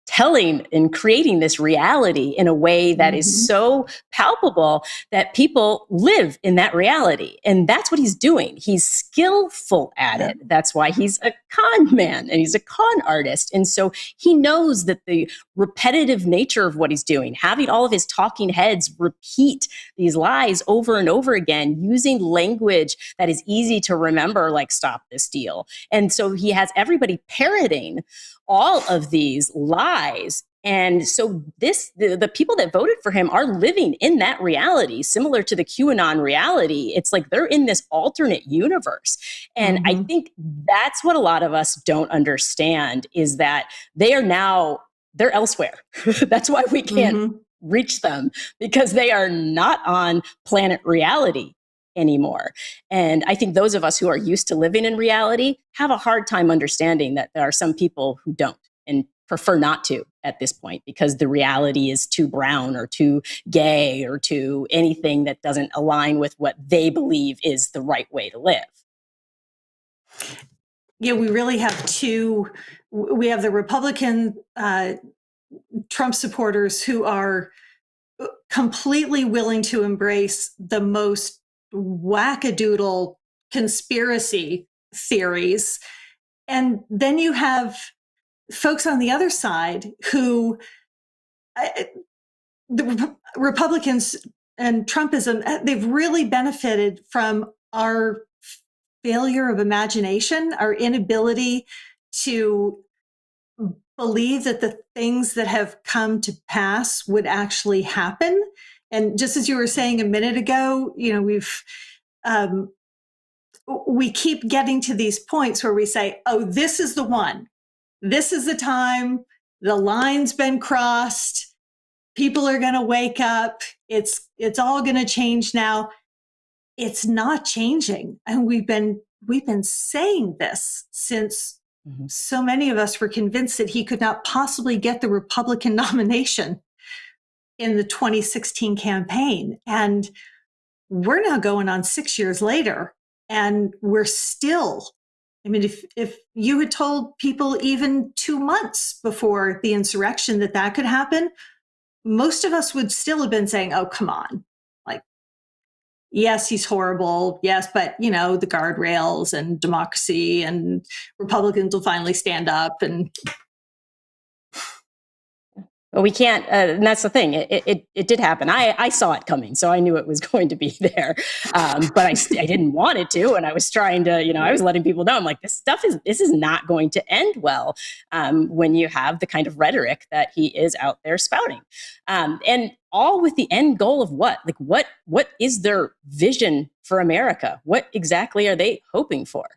telling and creating this reality in a way that is so palpable that people live in that reality. And that's what he's doing. He's skillful at it. That's why he's a con man and he's a con artist. And so he knows that the repetitive nature of what he's doing, having all of his talking heads repeat these lies over and over again, using language that is easy to remember, like stop this deal. And so he has everybody parroting all of these lies. And so the people that voted for him are living in that reality, similar to the QAnon reality. It's like they're in this alternate universe. And I think that's what a lot of us don't understand, is that they're elsewhere. That's why we can't reach them, because they are not on planet reality anymore. And I think those of us who are used to living in reality have a hard time understanding that there are some people who don't and prefer not to at this point, because the reality is too brown or too gay or too anything that doesn't align with what they believe is the right way to live. Yeah, we really have we have the Republican Trump supporters who are completely willing to embrace the most wackadoodle conspiracy theories. And then you have folks on the other side who, the Republicans and Trumpism, they've really benefited from our failure of imagination, our inability to believe that the things that have come to pass would actually happen. And just as you were saying a minute ago, we keep getting to these points where we say, oh, this is the one. This is the time. The line's been crossed. People are going to wake up. It's all going to change now. It's not changing. And we've been saying this since so many of us were convinced that he could not possibly get the Republican nomination in the 2016 campaign. And we're now going on 6 years later, and we're still, I mean, if you had told people even 2 months before the insurrection that could happen, most of us would still have been saying, oh, come on. Like, yes, he's horrible. Yes, but, the guardrails and democracy and Republicans will finally stand up. And But we can't, and that's the thing. It did happen. I saw it coming, so I knew it was going to be there. But I didn't want it to, and I was trying to, I was letting people know. I'm like, this is not going to end well when you have the kind of rhetoric that he is out there spouting, and all with the end goal of what? Like, what is their vision for America? What exactly are they hoping for?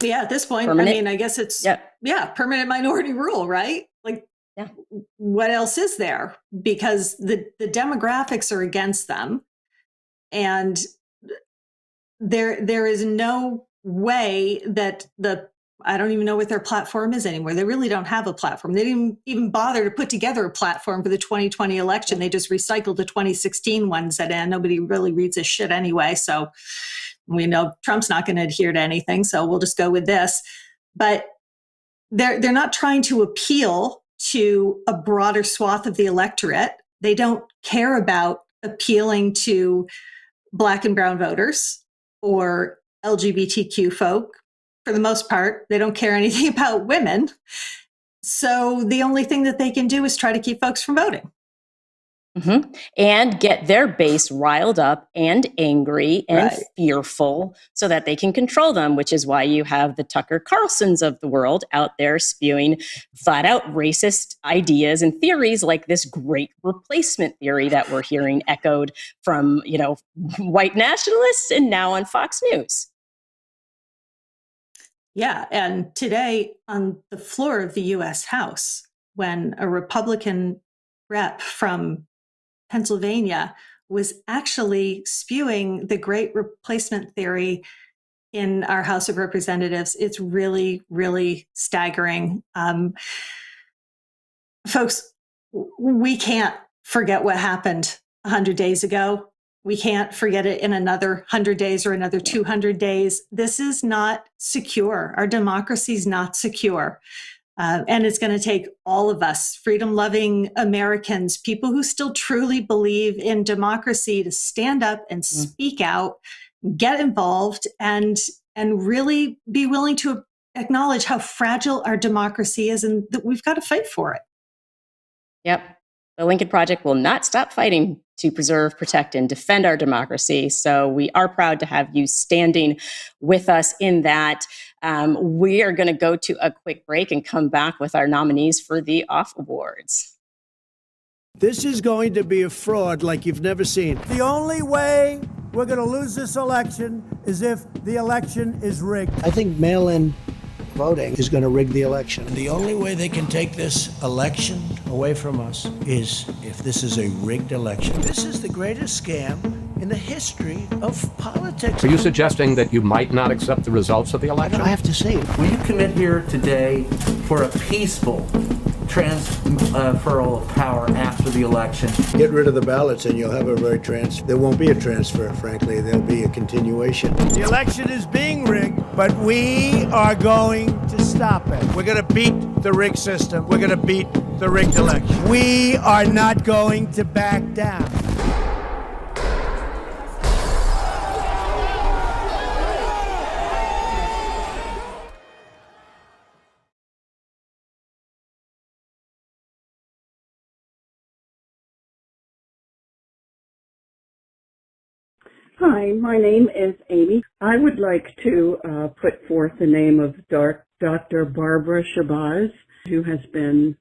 Yeah, at this point, I guess it's permanent minority rule, right? Like, what else is there? Because the demographics are against them, and there is no way that I don't even know what their platform is anymore. They really don't have a platform. They didn't even bother to put together a platform for the 2020 election. They just recycled the 2016 one and said, nobody really reads this shit anyway. So we know Trump's not going to adhere to anything, so we'll just go with this. But they're not trying to appeal to a broader swath of the electorate. They don't care about appealing to Black and brown voters or LGBTQ folk. For the most part, they don't care anything about women. So the only thing that they can do is try to keep folks from voting. And get their base riled up and angry and fearful so that they can control them, which is why you have the Tucker Carlsons of the world out there spewing flat out racist ideas and theories like this great replacement theory that we're hearing echoed from, white nationalists and now on Fox News. Yeah. And today on the floor of the U.S. House, when a Republican rep from Pennsylvania was actually spewing the great replacement theory in our House of Representatives, it's really, really staggering. Folks, we can't forget what happened 100 days ago. We can't forget it in another 100 days or another 200 days. This is not secure. Our democracy is not secure. And it's going to take all of us, freedom-loving Americans, people who still truly believe in democracy, to stand up and speak out, get involved, and really be willing to acknowledge how fragile our democracy is and that we've got to fight for it. Yep. The Lincoln Project will not stop fighting to preserve, protect, and defend our democracy. So we are proud to have you standing with us in that. We are going to go to a quick break and come back with our nominees for the OFF Awards. This is going to be a fraud like you've never seen. The only way we're going to lose this election is if the election is rigged. I think mail-in voting is going to rig the election. The only way they can take this election away from us is if this is a rigged election. This is the greatest scam in the history of politics. Are you suggesting that you might not accept the results of the election? I have to say it. Will you commit here today for a peaceful transferal of power after the election? Get rid of the ballots and you'll have a very there won't be a transfer, frankly. There'll be a continuation. The election is being rigged, but we are going to stop it. We're going to beat the rigged system. We're going to beat the rigged election. We are not going to back down. Hi, my name is Amy. I would like to put forth the name of Dr. Barbara Shabazz, who has been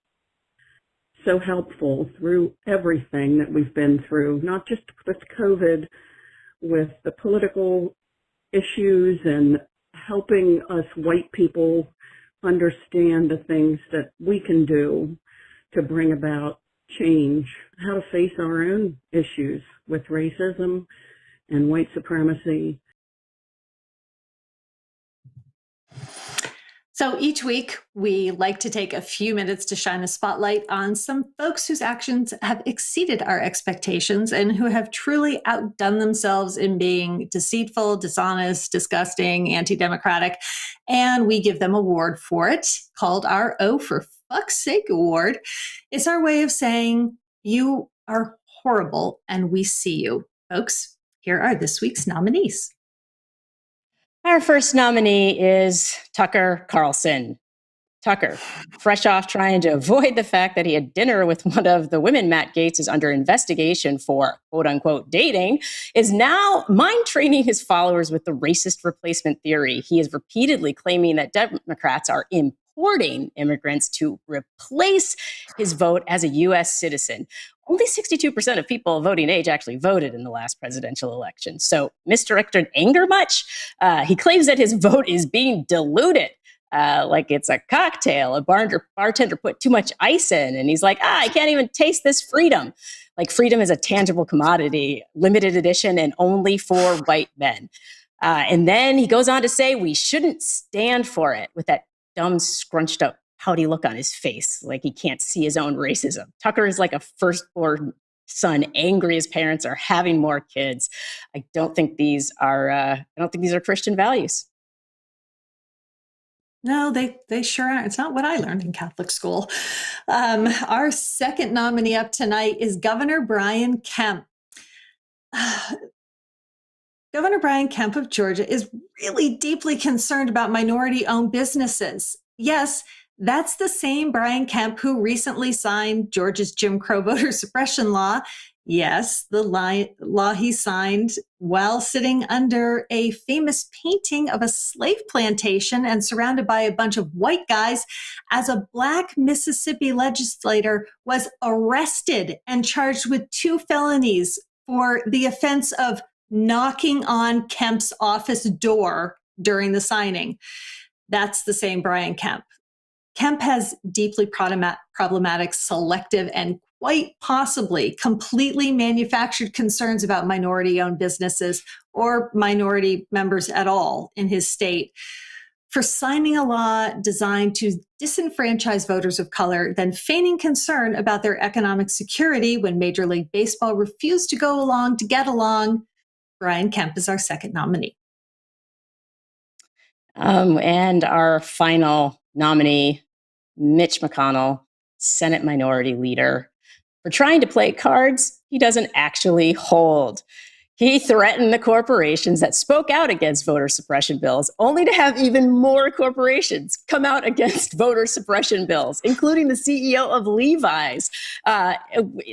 so helpful through everything that we've been through, not just with COVID, with the political issues and helping us white people understand the things that we can do to bring about change, how to face our own issues with racism and white supremacy. So each week, we like to take a few minutes to shine a spotlight on some folks whose actions have exceeded our expectations and who have truly outdone themselves in being deceitful, dishonest, disgusting, anti-democratic. And we give them an award for it, called our Oh, for fuck's sake award. It's our way of saying, you are horrible and we see you. Folks, here are this week's nominees. Our first nominee is Tucker Carlson. Tucker, fresh off trying to avoid the fact that he had dinner with one of the women Matt Gaetz is under investigation for quote unquote dating, is now mind training his followers with the racist replacement theory. He is repeatedly claiming that Democrats are importing immigrants to replace his vote as a U.S. citizen. Only 62% of people of voting age actually voted in the last presidential election. So misdirected anger much? He claims that his vote is being diluted. Like it's a cocktail. A bartender put too much ice in, and he's like, I can't even taste this freedom. Like freedom is a tangible commodity, limited edition, and only for white men. And then he goes on to say we shouldn't stand for it with that dumb, scrunched up, pouty look on his face, like he can't see his own racism. Tucker is like a firstborn son, angry his parents are having more kids. I don't think these are Christian values. No, they sure aren't. It's not what I learned in Catholic school. Our second nominee up tonight is Governor Brian Kemp. Governor Brian Kemp of Georgia is really deeply concerned about minority-owned businesses. Yes, that's the same Brian Kemp who recently signed Georgia's Jim Crow voter suppression law. Yes, the law he signed while sitting under a famous painting of a slave plantation and surrounded by a bunch of white guys as a Black Mississippi legislator was arrested and charged with 2 felonies for the offense of knocking on Kemp's office door during the signing. That's the same Brian Kemp. Kemp has deeply problematic, selective, and quite possibly completely manufactured concerns about minority-owned businesses or minority members at all in his state for signing a law designed to disenfranchise voters of color, then feigning concern about their economic security when Major League Baseball refused to go along to get along. Brian Kemp is our second nominee. And our final nominee Mitch Mcconnell, Senate Minority Leader, for trying to play cards he doesn't actually hold. He threatened the corporations that spoke out against voter suppression bills, only to have even more corporations come out against voter suppression bills, including the CEO of Levi's,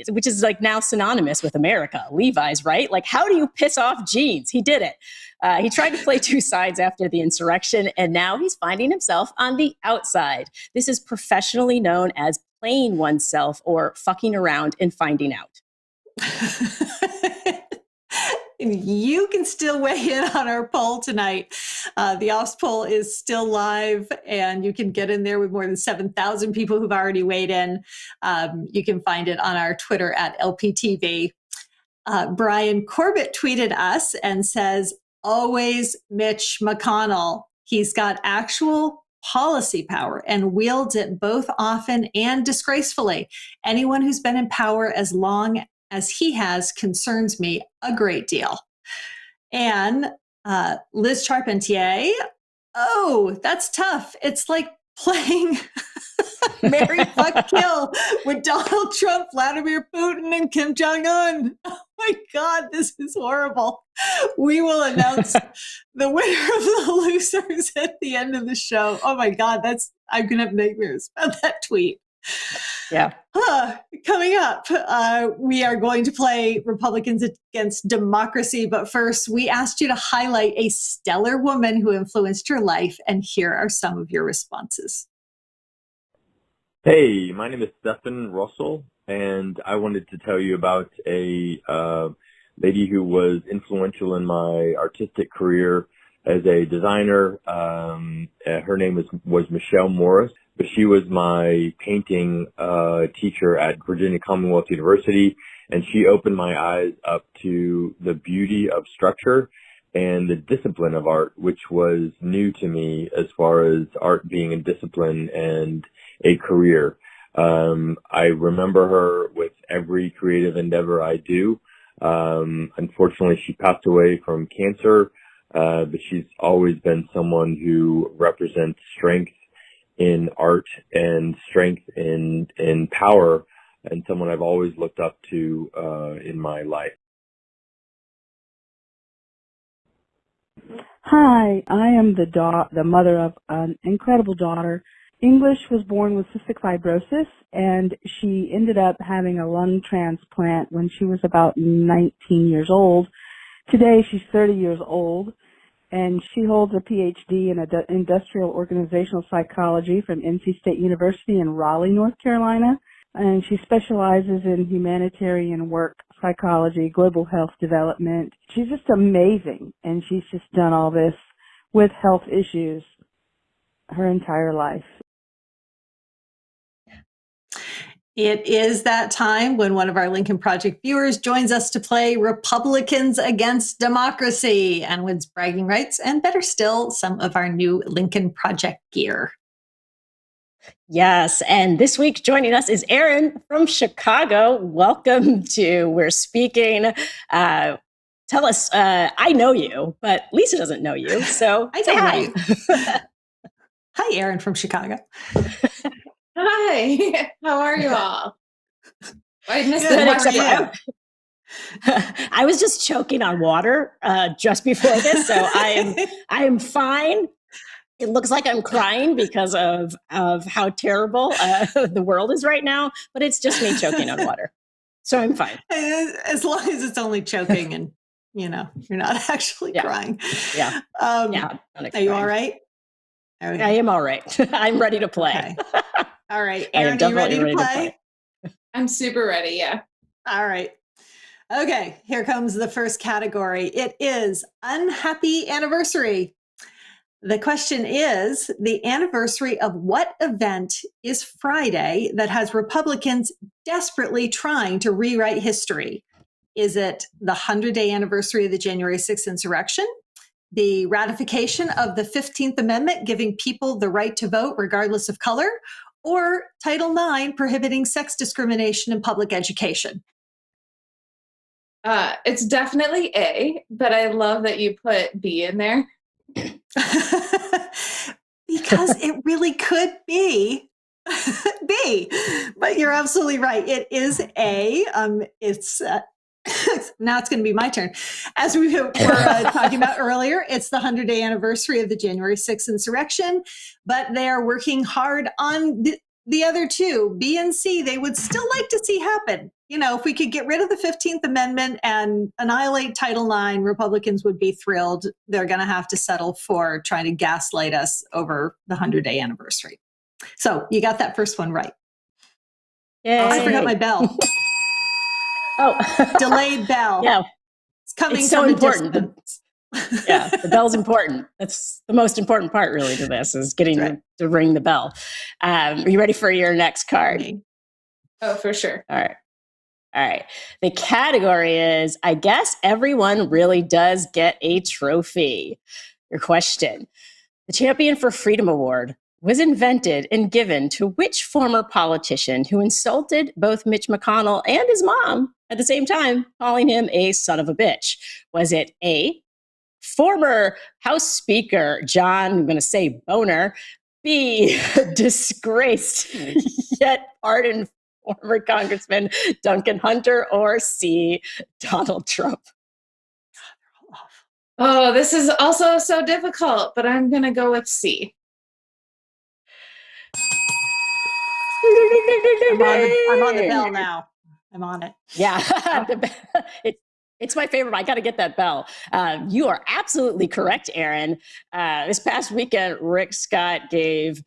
which is like now synonymous with America. Levi's, right? Like, how do you piss off jeans? He did it. He tried to play two sides after the insurrection, and now he's finding himself on the outside. This is professionally known as playing oneself or fucking around and finding out. You can still weigh in on our poll tonight. The OFS poll is still live, and you can get in there with more than 7,000 people who've already weighed in. You can find it on our Twitter at LPTV. Brian Corbett tweeted us and says, always Mitch Mcconnell. He's got actual policy power and wields it both often and disgracefully. Anyone who's been in power as long as he has concerns me a great deal. And Liz Charpentier, oh, that's tough. It's like playing Marry, Fuck, Kill with Donald Trump, Vladimir Putin, and Kim Jong-un. Oh my God, this is horrible. We will announce the winner of the losers at the end of the show. Oh my God, I'm gonna have nightmares about that tweet. Yeah. Coming up, we are going to play Republicans Against Democracy. But first, we asked you to highlight a stellar woman who influenced your life, and here are some of your responses. Hey, my name is Stephen Russell, and I wanted to tell you about a lady who was influential in my artistic career as a designer. Her name was Michelle Morris. But she was my painting teacher at Virginia Commonwealth University, and she opened my eyes up to the beauty of structure and the discipline of art, which was new to me as far as art being a discipline and a career. I remember her with every creative endeavor I do. Unfortunately, she passed away from cancer, but she's always been someone who represents strength in art and strength in power, and someone I've always looked up to in my life. Hi, I am the mother of an incredible daughter. English was born with cystic fibrosis, and she ended up having a lung transplant when she was about 19 years old. Today, she's 30 years old, and she holds a PhD in industrial organizational psychology from NC State University in Raleigh, North Carolina. And she specializes in humanitarian work, psychology, global health development. She's just amazing, and she's just done all this with health issues her entire life. It is that time when one of our Lincoln Project viewers joins us to play Republicans Against Democracy and wins bragging rights and, better still, some of our new Lincoln Project gear. Yes, and this week joining us is Aaron from Chicago. Welcome to We're Speaking. Tell us, I know you, but Lisa doesn't know you, so I say don't hi. know you. Hi, Aaron from Chicago. Hi, how are you all? I missed it. I was just choking on water just before this, so I am fine. It looks like I'm crying because of how terrible the world is right now, but it's just me choking on water, so I'm fine. As long as it's only choking and you're not actually crying. Yeah. Are you all right? Okay. I am all right. I'm ready to play. Okay. All right. Aaron, are you ready to play? I'm super ready, yeah. All right. Okay, here comes the first category. It is Unhappy Anniversary. The question is, the anniversary of what event is Friday that has Republicans desperately trying to rewrite history? Is it the 100-day anniversary of the January 6th insurrection? The ratification of the 15th Amendment giving people the right to vote regardless of color? Or Title IX prohibiting sex discrimination in public education? It's definitely A, but I love that you put B in there. Because it really could be B, but you're absolutely right. It is A. It's now it's going to be my turn. As we were talking about earlier, it's the 100-day anniversary of the January 6th insurrection, but they are working hard on the other two, B and C. They would still like to see happen. You know, if we could get rid of the 15th Amendment and annihilate Title IX, Republicans would be thrilled. They're going to have to settle for trying to gaslight us over the 100-day anniversary. So you got that first one right. Yay. I forgot my bell. Oh, delayed bell. Yeah, it's coming. It's so from important. Yeah, the bell's important. That's the most important part, really, to this is getting to ring the bell. Are you ready for your next card? Oh, for sure. All right. The category is, I guess everyone really does get a trophy. Your question: the Champion for Freedom Award was invented and given to which former politician who insulted both Mitch McConnell and his mom at the same time, calling him a son of a bitch? Was it A, former House Speaker John, I'm going to say Boner, B, disgraced yet pardoned former Congressman Duncan Hunter, or C, Donald Trump? Oh, this is also so difficult, but I'm going to go with C. I'm on the bell now. I'm on it. Yeah, it's my favorite. I got to get that bell. You are absolutely correct, Aaron. This past weekend, Rick Scott gave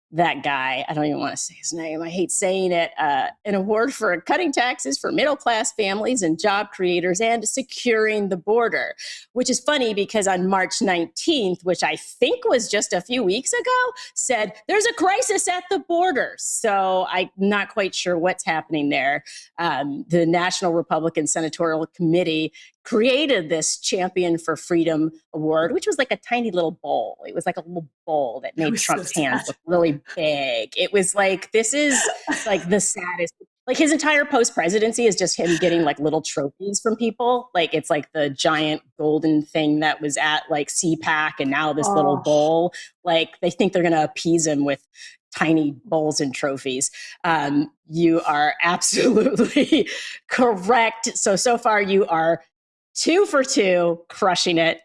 that guy, I don't even want to say his name, I hate saying it, an award for cutting taxes for middle-class families and job creators and securing the border, which is funny because on March 19th, which I think was just a few weeks ago, said there's a crisis at the border. So I'm not quite sure what's happening there. The National Republican Senatorial Committee created this Champion for Freedom Award, which was like a tiny little bowl. It was like a little bowl that made Trump's hands look really big. It was like, this is like the saddest. Like his entire post-presidency is just him getting like little trophies from people. Like it's like the giant golden thing that was at like CPAC and now this little bowl. Like they think they're going to appease him with tiny bowls and trophies. You are absolutely correct. So far you are 2 for 2, crushing it.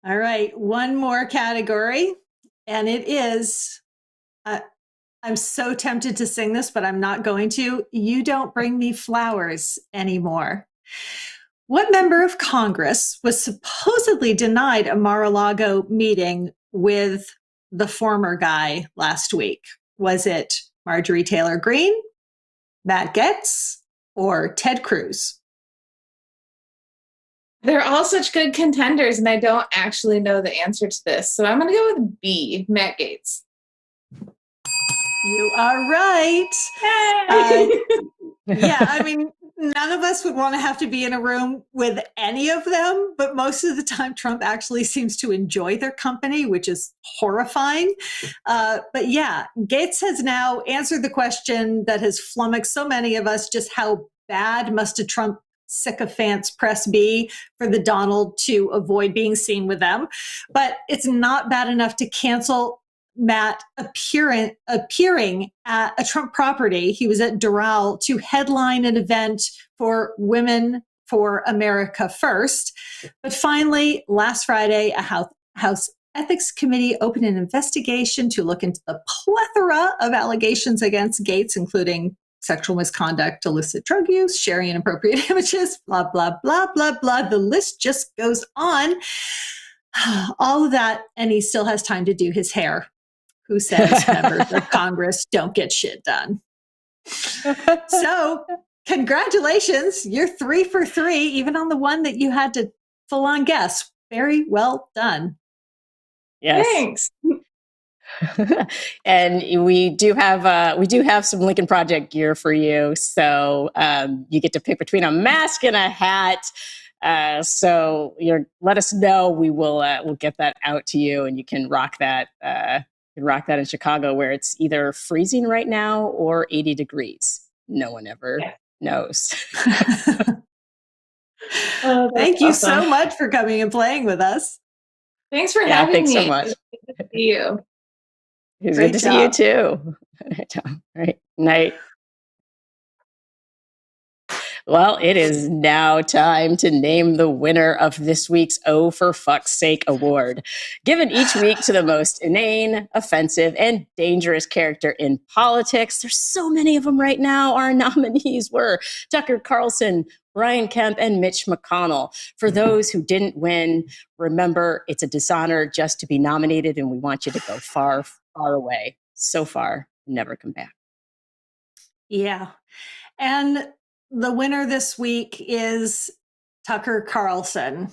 All right, one more category, and it is, I'm so tempted to sing this, but I'm not going to. You don't bring me flowers anymore. What member of Congress was supposedly denied a Mar-a-Lago meeting with the former guy last week? Was it Marjorie Taylor Greene, Matt Gaetz, or Ted Cruz? They're all such good contenders, and I don't actually know the answer to this. So I'm going to go with B, Matt Gaetz. You are right. Yeah, I mean, none of us would want to have to be in a room with any of them, but most of the time Trump actually seems to enjoy their company, which is horrifying. But yeah, Gaetz has now answered the question that has flummoxed so many of us: just how bad must a Trump sycophants press be for the Donald to avoid being seen with them? But it's not bad enough to cancel Matt appearing at a Trump property. He was at Doral to headline an event for Women for America First. But finally, last Friday, a House Ethics Committee opened an investigation to look into the plethora of allegations against Gaetz, including sexual misconduct, illicit drug use, sharing inappropriate images, blah, blah, blah, blah, blah. The list just goes on. All of that, and he still has time to do his hair. Who says members of Congress don't get shit done? So, congratulations. You're 3 for 3, even on the one that you had to full on guess. Very well done. Yes. Thanks. And we do have some Lincoln Project gear for you. So you get to pick between a mask and a hat. So let us know. We'll get that out to you, and you can rock that. In Chicago, where it's either freezing right now or 80 degrees. No one ever knows. Thank you so much for coming and playing with us. Thanks for having me. Thanks so much. Good to see you. It's Great good to see you job. too. All right. Night. Well, it is now time to name the winner of this week's Oh, for Fuck's Sake award. Given each week to the most inane, offensive, and dangerous character in politics. There's so many of them right now. Our nominees were Tucker Carlson, Brian Kemp, and Mitch McConnell. For those who didn't win, remember, it's a dishonor just to be nominated, and we want you to go far, far away. So far, never come back. Yeah. And the winner this week is Tucker Carlson,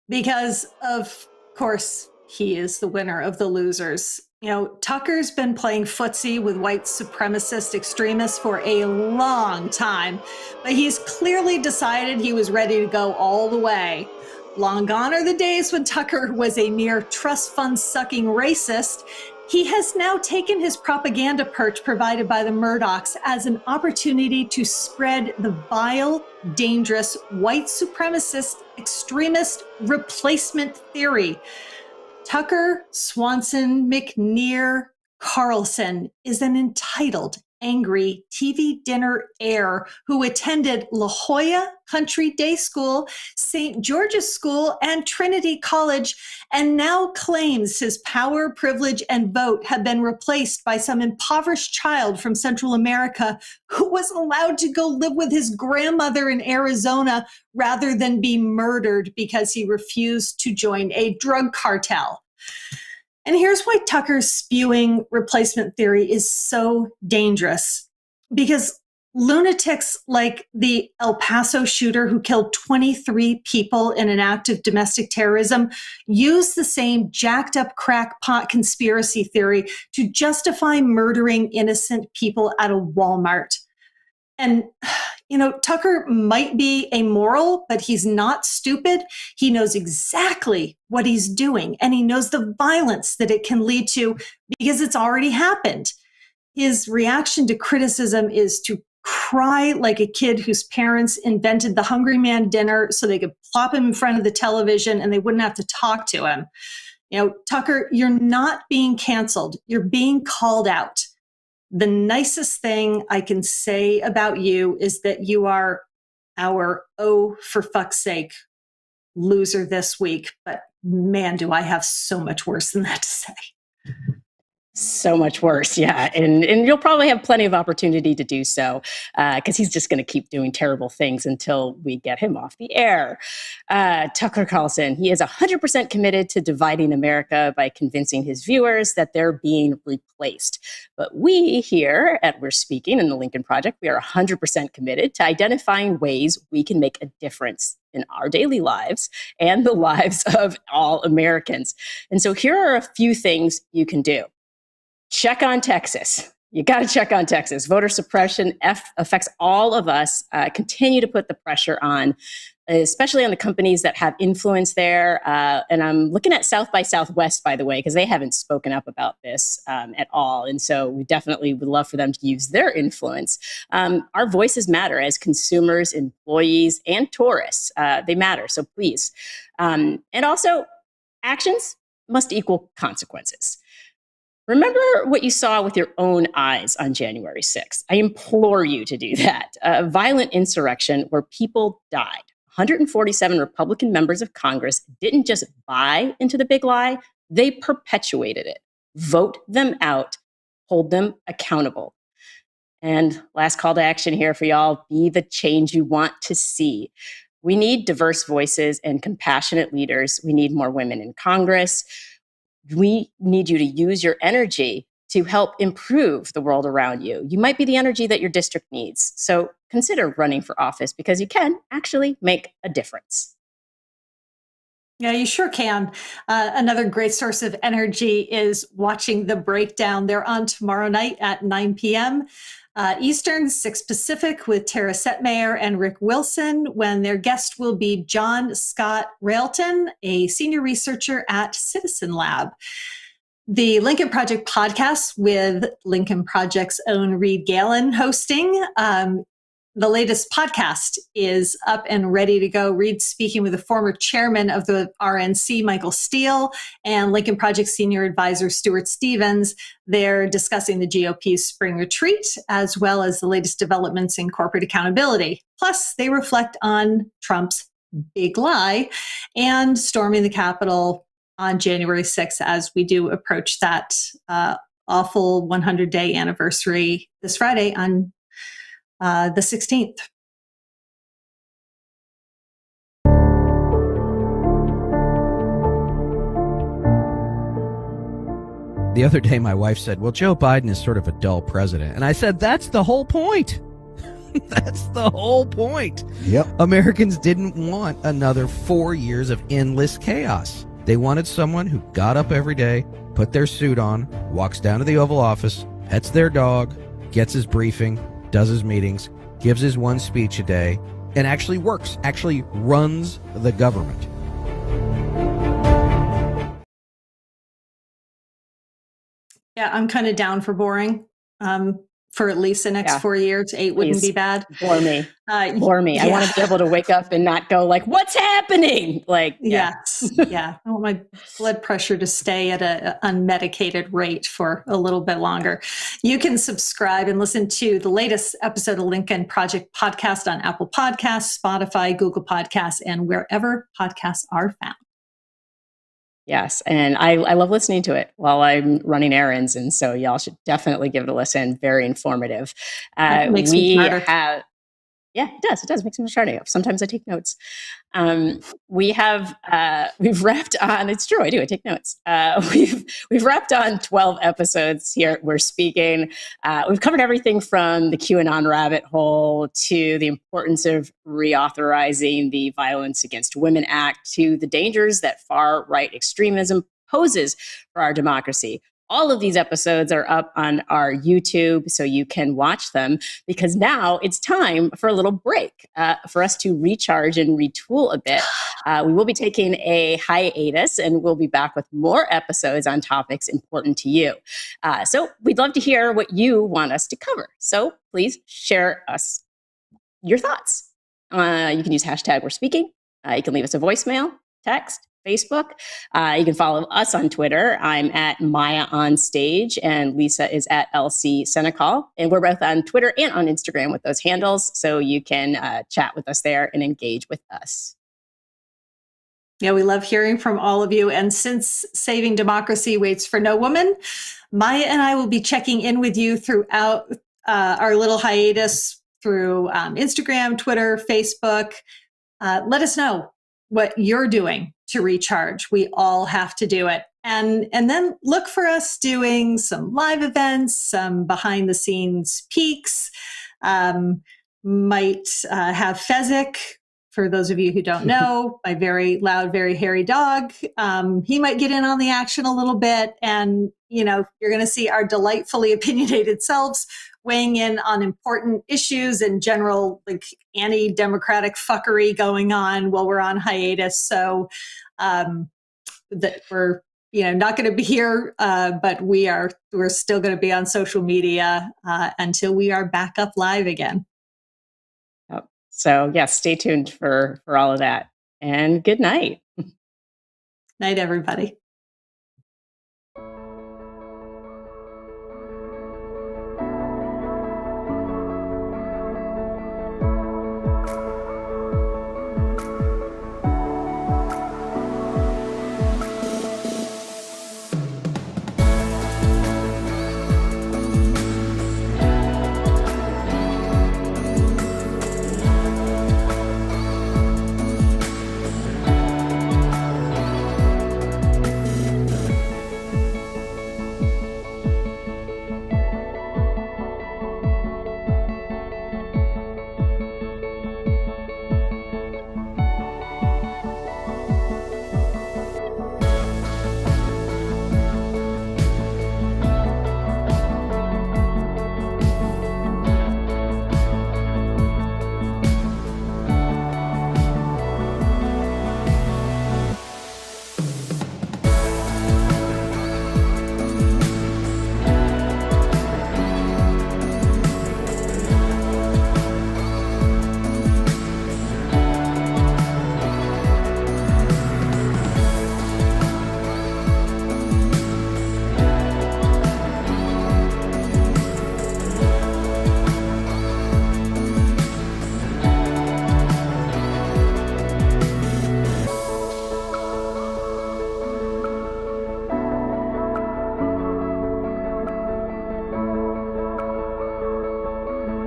because of course he is the winner of the losers. You know, Tucker's been playing footsie with white supremacist extremists for a long time, but he's clearly decided he was ready to go all the way. Long gone are the days when Tucker was a mere trust fund sucking racist. He has now taken his propaganda perch provided by the Murdochs as an opportunity to spread the vile, dangerous, white supremacist, extremist replacement theory. Tucker Swanson McNear Carlson is an entitled, angry TV dinner heir who attended La Jolla Country Day School, St. George's School, and Trinity College, and now claims his power, privilege, and vote have been replaced by some impoverished child from Central America who was allowed to go live with his grandmother in Arizona rather than be murdered because he refused to join a drug cartel. And here's why Tucker's spewing replacement theory is so dangerous. Because lunatics like the El Paso shooter who killed 23 people in an act of domestic terrorism use the same jacked up crackpot conspiracy theory to justify murdering innocent people at a Walmart. And, you know, Tucker might be amoral, but he's not stupid. He knows exactly what he's doing, and he knows the violence that it can lead to because it's already happened. His reaction to criticism is to cry like a kid whose parents invented the Hungry Man dinner so they could plop him in front of the television and they wouldn't have to talk to him. You know, Tucker, you're not being canceled. You're being called out. The nicest thing I can say about you is that you are our oh, for fuck's sake loser this week. But man, do I have so much worse than that to say. So much worse, yeah. And you'll probably have plenty of opportunity to do so because he's just going to keep doing terrible things until we get him off the air. Tucker Carlson, he is 100% committed to dividing America by convincing his viewers that they're being replaced. But we here at We're Speaking in the Lincoln Project, we are 100% committed to identifying ways we can make a difference in our daily lives and the lives of all Americans. And so here are a few things you can do. Check on Texas. You got to check on Texas. Voter suppression affects all of us. Continue to put the pressure on, especially on the companies that have influence there. And I'm looking at South by Southwest, by the way, because they haven't spoken up about this at all. And so we definitely would love for them to use their influence. Our voices matter as consumers, employees, and tourists. They matter. So please. And also, actions must equal consequences. Remember what you saw with your own eyes on January 6th. I implore you to do that. A violent insurrection where people died. 147 Republican members of Congress didn't just buy into the big lie, they perpetuated it. Vote them out, hold them accountable. And last call to action here for y'all, be the change you want to see. We need diverse voices and compassionate leaders. We need more women in Congress. We need you to use your energy to help improve the world around you. You might be the energy that your district needs. So consider running for office because you can actually make a difference. Yeah, you sure can. Another great source of energy is watching The Breakdown. They're on tomorrow night at 9 p.m. Eastern, 6 Pacific, with Tara Setmayer and Rick Wilson, when their guest will be John Scott Railton, a senior researcher at Citizen Lab. The Lincoln Project podcast with Lincoln Project's own Reed Galen hosting. The latest podcast is up and ready to go. Reed's speaking with the former chairman of the RNC, Michael Steele, and Lincoln Project senior advisor Stuart Stevens. They're discussing the GOP's spring retreat, as well as the latest developments in corporate accountability. Plus, they reflect on Trump's big lie and storming the Capitol on January 6th as we do approach that awful 100-day anniversary this Friday on the 16th. The other day, my wife said, well, Joe Biden is sort of a dull president. And I said, that's the whole point. That's the whole point. Yep. Americans didn't want another 4 years of endless chaos. They wanted someone who got up every day, put their suit on, walks down to the Oval Office, pets their dog, gets his briefing, does his meetings, gives his one speech a day, and actually works, actually runs the government. Yeah, I'm kind of down for boring. For at least the next 4 years. 8 wouldn't be bad. Bore me. Bore me. Yeah. I want to be able to wake up and not go like, what's happening? Like, Yes. Yeah. I want my blood pressure to stay at an unmedicated rate for a little bit longer. You can subscribe and listen to the latest episode of Lincoln Project podcast on Apple Podcasts, Spotify, Google Podcasts, and wherever podcasts are found. Yes. And I love listening to it while I'm running errands. And so y'all should definitely give it a listen. Very informative. It makes me smarter. It does. It does make me smarter. Sometimes I take notes. We've wrapped on, it's true, I do, I take notes. We've wrapped on 12 episodes here. We're speaking. We've covered everything from the QAnon rabbit hole to the importance of reauthorizing the Violence Against Women Act to the dangers that far-right extremism poses for our democracy. All of these episodes are up on our YouTube, so you can watch them, because now it's time for a little break for us to recharge and retool a bit. We will be taking a hiatus, and we'll be back with more episodes on topics important to you. So we'd love to hear what you want us to cover. So please share us your thoughts. You can use hashtag We're Speaking. You can leave us a voicemail, text, Facebook. You can follow us on Twitter. I'm at Maya on Stage, and Lisa is at LC Senecal. And we're both on Twitter and on Instagram with those handles, so you can chat with us there and engage with us. Yeah, we love hearing from all of you. And since Saving Democracy waits for no woman, Maya and I will be checking in with you throughout our little hiatus through Instagram, Twitter, Facebook. Let us know what you're doing to recharge. We all have to do it. And then look for us doing some live events, some behind the scenes peeks. Might have Fezzik, for those of you who don't know, my very loud, very hairy dog. He might get in on the action a little bit. And, you know, you're going to see our delightfully opinionated selves weighing in on important issues and general like anti-democratic fuckery going on while we're on hiatus. So that we're not going to be here, but we're still going to be on social media until we are back up live again. So yes, stay tuned for all of that. And good night. Night, everybody.